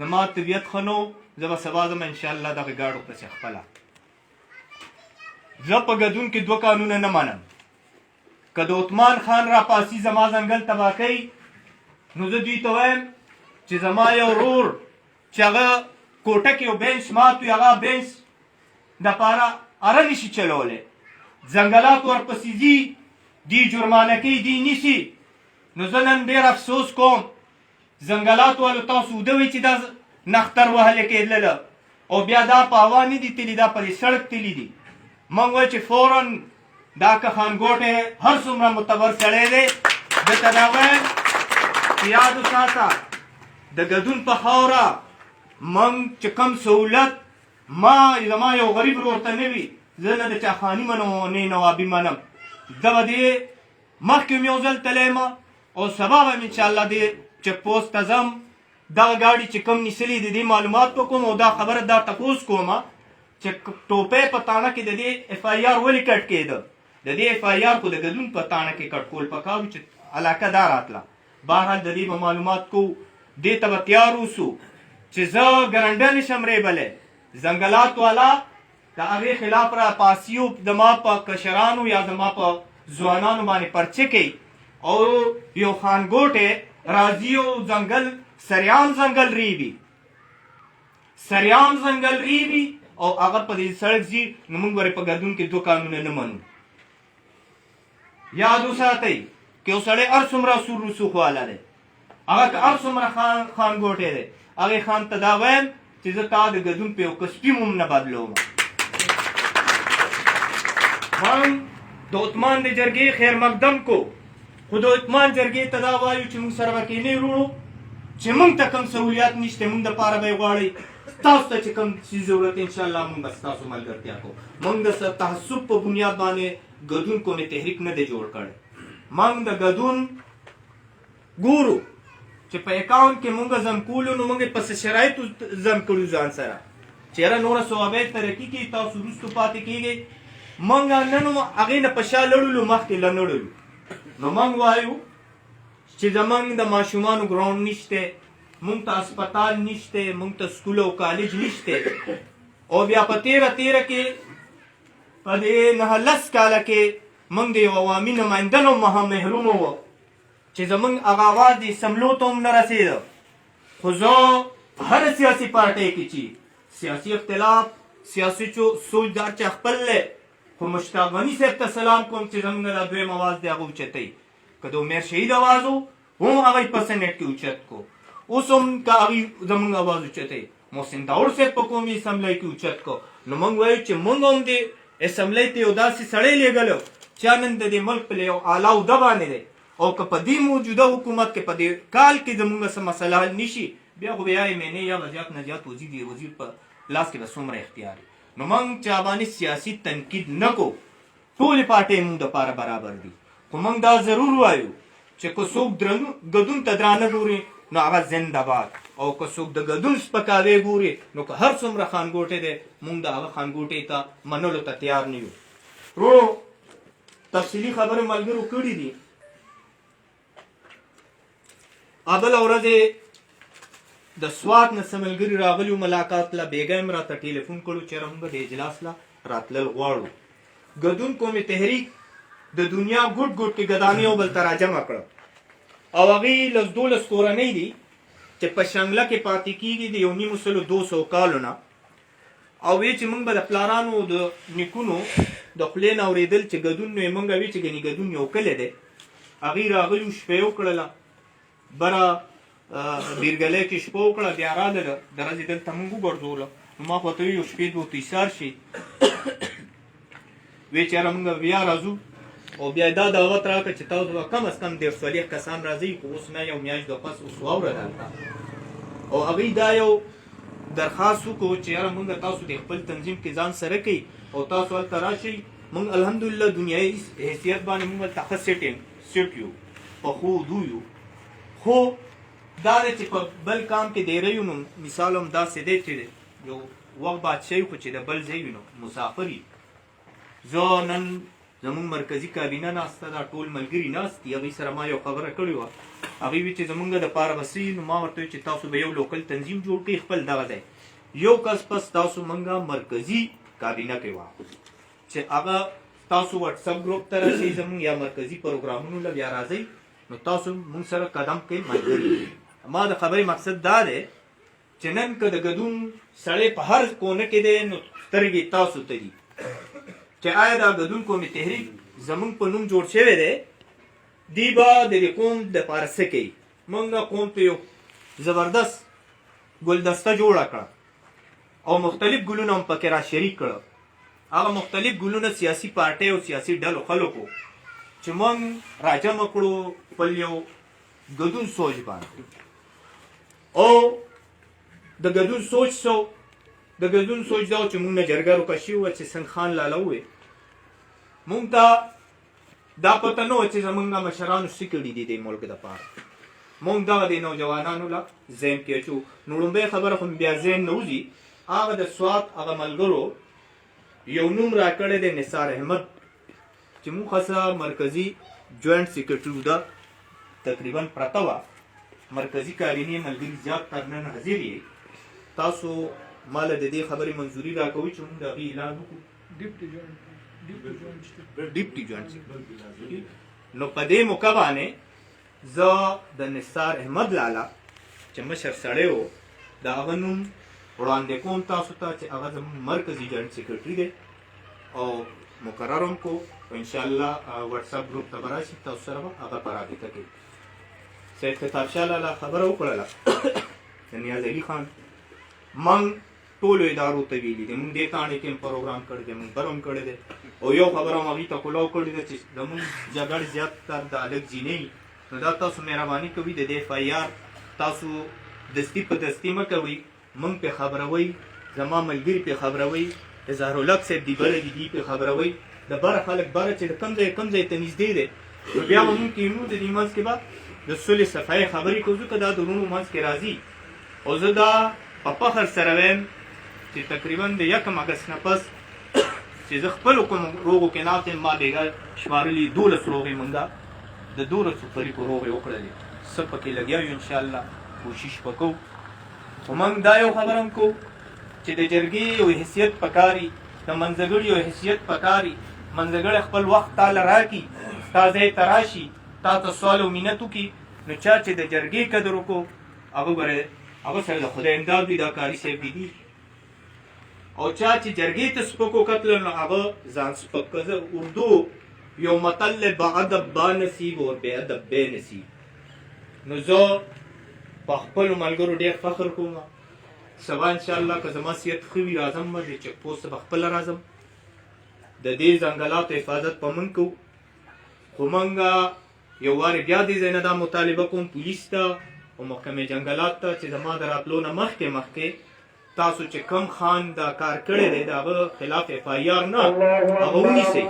زما طبیعت ښه نه و، زه به سبا ځم انشاءالله دغه ګاډو پسې خپله. زه په ګدون کې 2 قانونه نه منم. که د عثمان خان را پاسي زما ځنګل تباه کوي نو زه دوی ته وایم چې زما یو ورور چې هغه کوټه کې یو بینچ مات وي، هغه بینچ دپاره اره نشي چلولی، ځنګلات ورپسې ځي، دی جرمانه کوي، دی نیسي. نو زه نن ډېر افسوس کوم ځنګلات والو تاسو ودوئ چې دا نختر وهلې کېدله او بیا دا په هوا نه دي تلي، دا په سړک تلي دي. موږ وایو چې فوراً دا که خانګوټی هر څومره معتبر سړی دی ده ته دا وایم چې یاد وساته د ګدون په خاوره موږ چې کوم سهولت زما یو غریب ورور ته نه وي، زه نه د چا خاني منم او نه نوابي منم. زه به دې مخکې هم یو ځل تلی یم او سبا به م انشاءالله دې چک پوسټ ته ځم، دغه ګاډي چې کوم نیسلي د دې معلومات به کوم او دا خبره دا تپوس کوم چې ټوپۍ په تاڼه کې د دې اف آی آر ولې کټ کېده. د دې اف آی آر خو د ګدون په تاڼه کې کټ کول پکار وي چې علاقه دا راتله. بهرحال د دې به معلومات کوو، دې ته به تیار اوسو چې زه ګرنډه نشم ریبلی. ځنګلات والا د هغې خلاف را پاسي زما په کشرانو یا زما په ځوانانو باندې پرچې کوي او یو خانګوټی راځي او ځنګل سریام ځنګل ریبي او هغه په دې سړک ځي، نو موږ ورې په ګردون کې 2 قانونه نه منو. یاد وساتئ که یو سړی هر څومره سور رسوخ والا دی، هغه که هر څومره خانګوټی دی، هغې خان ته دا وایم چې زه تا د ګدون په یو کسپي هم نه بدلوم. موږ د عثمان د جرګې خیر مقدم کو، خو د عثمان جرګې ته دا وایو چې موږ سره به کینې وروړو چې موږ ته کوم سهولیات نشته، موږ دپاره به یې غواړئ تاسو ته چې کوم څیز ضرورت انشاءالله موږ به ستاسو ملګرتیا کوو. موږ د تعصب په بنیاد باندې ګدون کومې تحریک نه دی جوړ کړی. موږ د ګدون ګورو چې په اکاونټ کې موږ زم کولو نو موږ په څه شرایطو زم کړو ځان سره چې یاره نوره صوابۍ ترقي کوي، تاسو وروستو پاتې کېږئ. موږ نن هغې نه په شا لړلو، مخکې له نړلو. نو موږ وایو چې زموږ د ماشومانو ګراوند نشته، موږ ته هسپتال نشته، موږ ته سکول او کالج نشته، او بیا په تیره کې په دې 9-10 کاله کې موږ د یو عوامي نماینده نه محروم وو چې زموږ هغه اواز د سملو ته هم نه رسېده. خو زه هر سیاسي پارټۍ کې چې سیاسي اختلاف سیاسي سوچ دار چې خپل دی، خو مشتاق غني صاحب ته سلام کوم چې زموږ دا دویم اواز دی هغه اوچتوي. که د عمر شهید اواز و هم هغه په سنټ کې اوچت کو، اوس هم که هغې زموږ اواز اوچتوي. محسن داور صاحب په قومي اسمبلی کې اوچت کو. نو موږ وایو چې موږ هم د اسمبلی ته یو داسې سړی لېږلی چې نن د دې ملک په یو اعلی عهده باندې دی، او که په دې موجوده حکومت کې په دې کال کې زموږ څه مسله حل نشي، بیا خو بیا یې معنی یا به زیات نه زیات وزیر په لاس کې به څومره اختیار وي. نو موږ چا باندې سیاسي تنقید نه کو، ټولې پارټۍ موږ دپاره برابر دي. خو موږ دا ضرور وایو چې که څوک ګدون ته درانه ګوري نو هغه زنده‌باد، او که څوک د ګدون سپکاوی ګوري نو که هر څومره خانګوټی دی موږ د هغه خانګوټۍ ته منلو ته تیار نه یو. ورو تفصیلي خبرې ملګرو کړي دي. بله ورځ د سوات نه څه ملګري راغلي ملاقات له بېګا یې راته ټلیفون کړو چې یاره موږ د اجلاس له راتلل غواړو. ګدون قومي تحریک د دنیا ګوټ ګوټ کې ګدانې یو بل ته راجمع کړه، او هغې 12 کورنۍ دي چې په شنګله کې پاتې کېږي د 1900 کالو نه. او وی چې موږ به د پلارانو د نیکونو د خولې نه اورېدل چې ګدون نو یې موږ وی چې ګنې ګدون یو کلی دی. هغې راغلي شپې وکړله، بره بیرګلی کې شپه وکړه، بیا راغله د ورځې دلته موږ وګرځوله. نو ما خو ورته وي یو شپې دوه ایسار شي، وی چې یاره موږ بیا راځو. او بیا دا دعوت راکړه چې تاسو به کم از کم 150 کسان راځئ، خو اوس نه یو میاشت د پس اوس واوره دلته. او هغوی دا یو درخواست وکړو چې یاره موږ تاسو د خپل تنظیم کې ځان سره کوئ او تاسو هلته راشئ. موږ الحمدلله دنیایي حیثیت باندې موږ هلته ښه سیټ یو، پخو ودو یو، خو دا دی چې په بل کام کې دیری نو مثال هم داسې دی چې یو وخت بادشاهي خو چې د بل ځای وي نو مسافر وي. زه نن زمونږ مرکزي کابینه ناسته ده، ټول ملګري ناست دي. هغوی سره ما یو خبره کړې وه، هغوی وي چې زمونږ دپاره به څه نو ما ورته ویل چې تاسو به یو لوکل تنظیم جوړ کړئ خپل دغه ځای یو کس پس تاسو مونږه مرکزي کابینه کې واخلو چې هغه تاسو واتساپ ګروپ ته راشئ زمونږ یا مرکزي پروګرامونو له بیا راځئ نو تاسو مونږ سره قدم کې ملګري. ما د خبرې مقصد دا دی چې نن که د ګډون سړی په هر کونه کې دی نو سترګې تاسو ته دي چې آیا دا ګډون قومي تحریک زمونږ په نوم جوړ شوی دی، دی به د دې قوم دپاره څه کوي. موږ قوم ته یو زبردست ګلدسته جوړه کړه او مختلف ګلونه هم پکې را شریک کړه. هغه مختلف ګلونه سیاسي پارټۍ او سیاسي ډلو خلکو چې موږ راجمع کړو خپل یو ګډون سوچ باندې. او د ګډون سوچ د ګډون سوچ دا چې موږ نه جرګه روکه شوې وه چې سنګ خان لاله وویل مونږ ته دا پته نه وه چې زمونږ مشرانو څه کړي دي دې ملک دپاره. مونږ دغه د نوجوانانو له ذهن کې اچو. نو لومبۍ خبره خو بیا ذهن نه وځي، هغه د سوات هغه ملګرو یو نوم را کړی دی نثار احمد چې موږ خاصه مرکزي جوینټ سیکرټري ده تقریبا پرته وه. مرکزي کابینې ملګري زیات تر نن حاضر یې. تاسو ما له د دې خبرې منظوري راکوئ چې موږ د هغې اعلان وکړو. ډیپټي جوینټ سیکرټري. نو په دې موقع باندې زه د نثار احمد لالا چې مشر سړی و د هغه نوم وړاندې کوم تاسو ته چې هغه زموږ مرکزي جوینټ سیکرټري دی او مقرر هم کو انشاءالله واتساپ ګروپ ته به راشي، تاسو سره به هغه په رابطه کوي. سید خطاب شاه لالا خبره وکړله د نیاز علي خان موږ ټولو ادارو ته ویلي دي، موږ دې تاڼې کې هم پروګرام کړی دی، موږ بر هم کړی دی او یو خبره هم هغوی ته کولاو کړې ده چې زموږ جګړې زیاتتر د هلک ځینې نو دا تاسو مهرباني کوئ د دې FIR تاسو دستي په دستي مه کوئ، موږ پې خبروئ، زما ملګري پې خبروئ، اظهارالحق صاحب دی بره دي پې خبروئ، د بره خلک بره چې د کوم ځای ته نږدې دی نو بیا به مونږ کینو د دې منځ کې به د صلح صفایي خبرې کوو ځکه دا د وروڼو منځ کې راځي. او زه دا په فخر سره وایم چې تقریبا د 1 اګست نه پس چې زه خپلو کوم روغو کې ناست یم، ما بېګا شمارلي 12 روغې مونږ د 12 فریقو روغې وکړلې. څه پکې لګیا یو انشاءالله کوشش به کوو. خو موږ دا یو خبره هم کوو چې د جرګې یو حیثیت پکاري، د منځګړي یو حیثیت پکاري. منځګړی خپل وخت تاله راکړي، ستا ځای ته راشي، تا ته سوال او منت وکړي نو چا چې د جرګې قدر وکړو هغه سره د خدای امداد وي، دا کاري صاحب دي. او چا چې جرګې ته سپک وکتل نو هغه ځان سپک کړه. اردو یو متل باادب با نصیب اور بے ادب بے نصیب. نو زه په خپلو ملګرو ډېر فخر کوم. سبا انشاءالله که زما صحت ښه وي راځم به د چک پوسټ ته به خپله راځم. د دې ځنګلاتو حفاظت به موږ کوو. خو موږ یو وارې بیا دې ځای نه دا مطالبه کوم پولیس ته او محکمې جنګلات ته چې زما د راتلو نه مخکې تاسو چې کم خان دا کار کړی دی د هغه خلاف FIR نه هغه ونیسئ.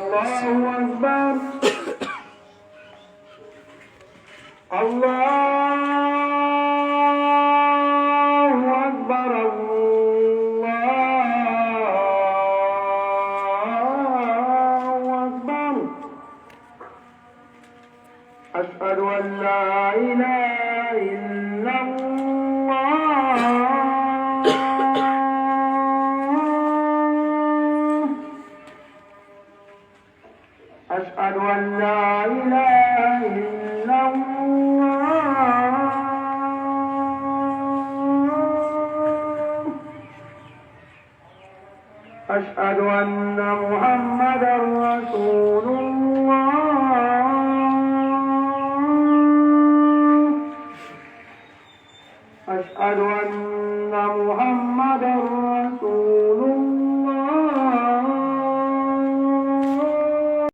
أشهد أن لا إله إلا الله أشهد أن لا إله إلا الله أشهد أن محمدا رسول الله أشهد أن